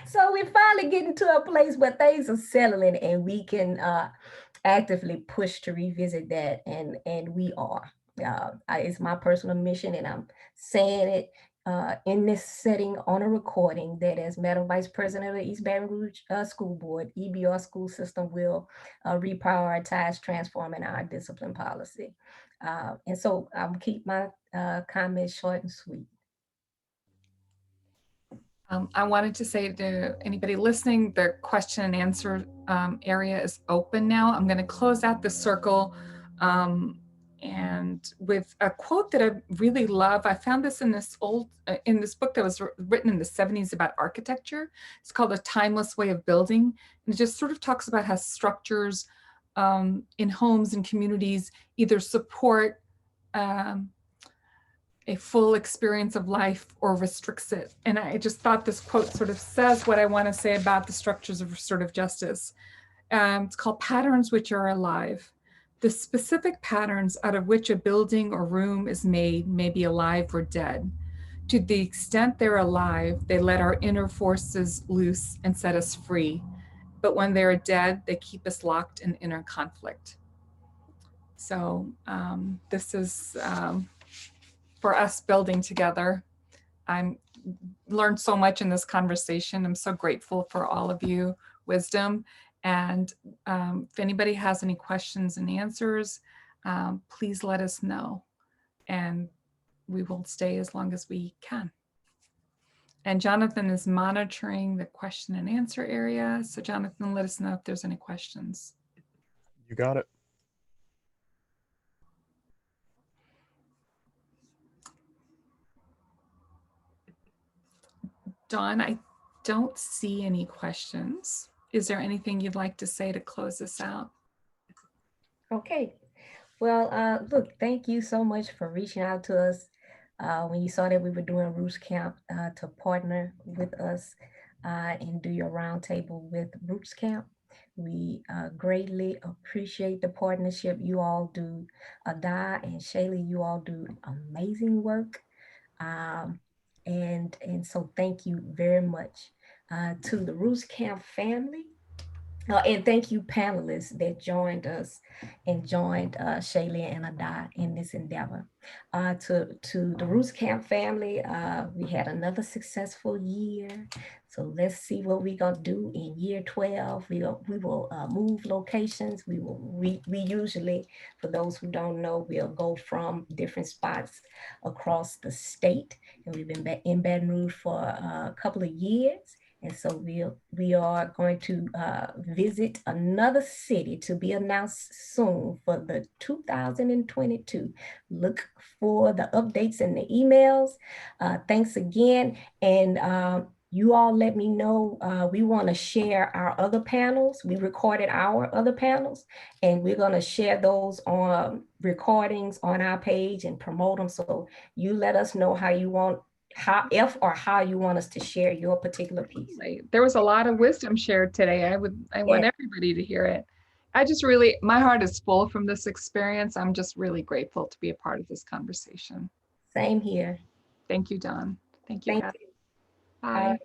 Speaker 1: So we're finally getting to a place where things are settling and we can actively push to revisit that, and we are. It's my personal mission, and I'm saying it in this setting on a recording, that as Madam Vice President of the East Baton Rouge School Board, EBR school system will reprioritize transforming our discipline policy. And so I'll keep my comments short and sweet.
Speaker 2: I wanted to say to anybody listening, the question and answer area is open now. I'm going to close out the circle and with a quote that I really love. I found this in this in this book that was written in the 70s about architecture. It's called A Timeless Way of Building. And it just sort of talks about how structures in homes and communities either support a full experience of life or restricts it. And I just thought this quote sort of says what I want to say about the structures of restorative justice. It's called Patterns Which Are Alive. The specific patterns out of which a building or room is made may be alive or dead. To the extent they're alive, they let our inner forces loose and set us free. But when they're dead, they keep us locked in inner conflict. So this is for us building together. I'm learned so much in this conversation. I'm so grateful for all of you wisdom. And if anybody has any questions and answers, please let us know. And we will stay as long as we can. And Jonathan is monitoring the question and answer area. So Jonathan, let us know if there's any questions.
Speaker 11: You got it.
Speaker 2: Dawn, I don't see any questions. is there anything you'd like to say to close this out?
Speaker 1: Okay. Well, look, thank you so much for reaching out to us when you saw that we were doing Roots Camp to partner with us and do your roundtable with Roots Camp. We greatly appreciate the partnership you all do. Ada and Shailly, you all do amazing work. And so thank you very much to the Roots Camp family. And thank you, panelists that joined us and joined Shailly and Ada in this endeavor. To the Roots Camp family, we had another successful year. So let's see what we're gonna do in year 12. We will move locations. We usually, for those who don't know, we'll go from different spots across the state. And we've been in Baton Rouge for a couple of years. And so we are going to visit another city to be announced soon for the 2022. Look for the updates in the emails. Thanks again. And you all let me know, we want to share our other panels. We recorded our other panels, and we're going to share those on recordings on our page and promote them. So you let us know how you want, how you want us to share your particular piece.
Speaker 2: There was a lot of wisdom shared today. I want everybody to hear it. My heart is full from this experience. I'm just really grateful to be a part of this conversation.
Speaker 1: Same here.
Speaker 2: Thank you, Dawn. Thank you,
Speaker 1: Thank
Speaker 2: guys.
Speaker 1: you.
Speaker 2: Bye.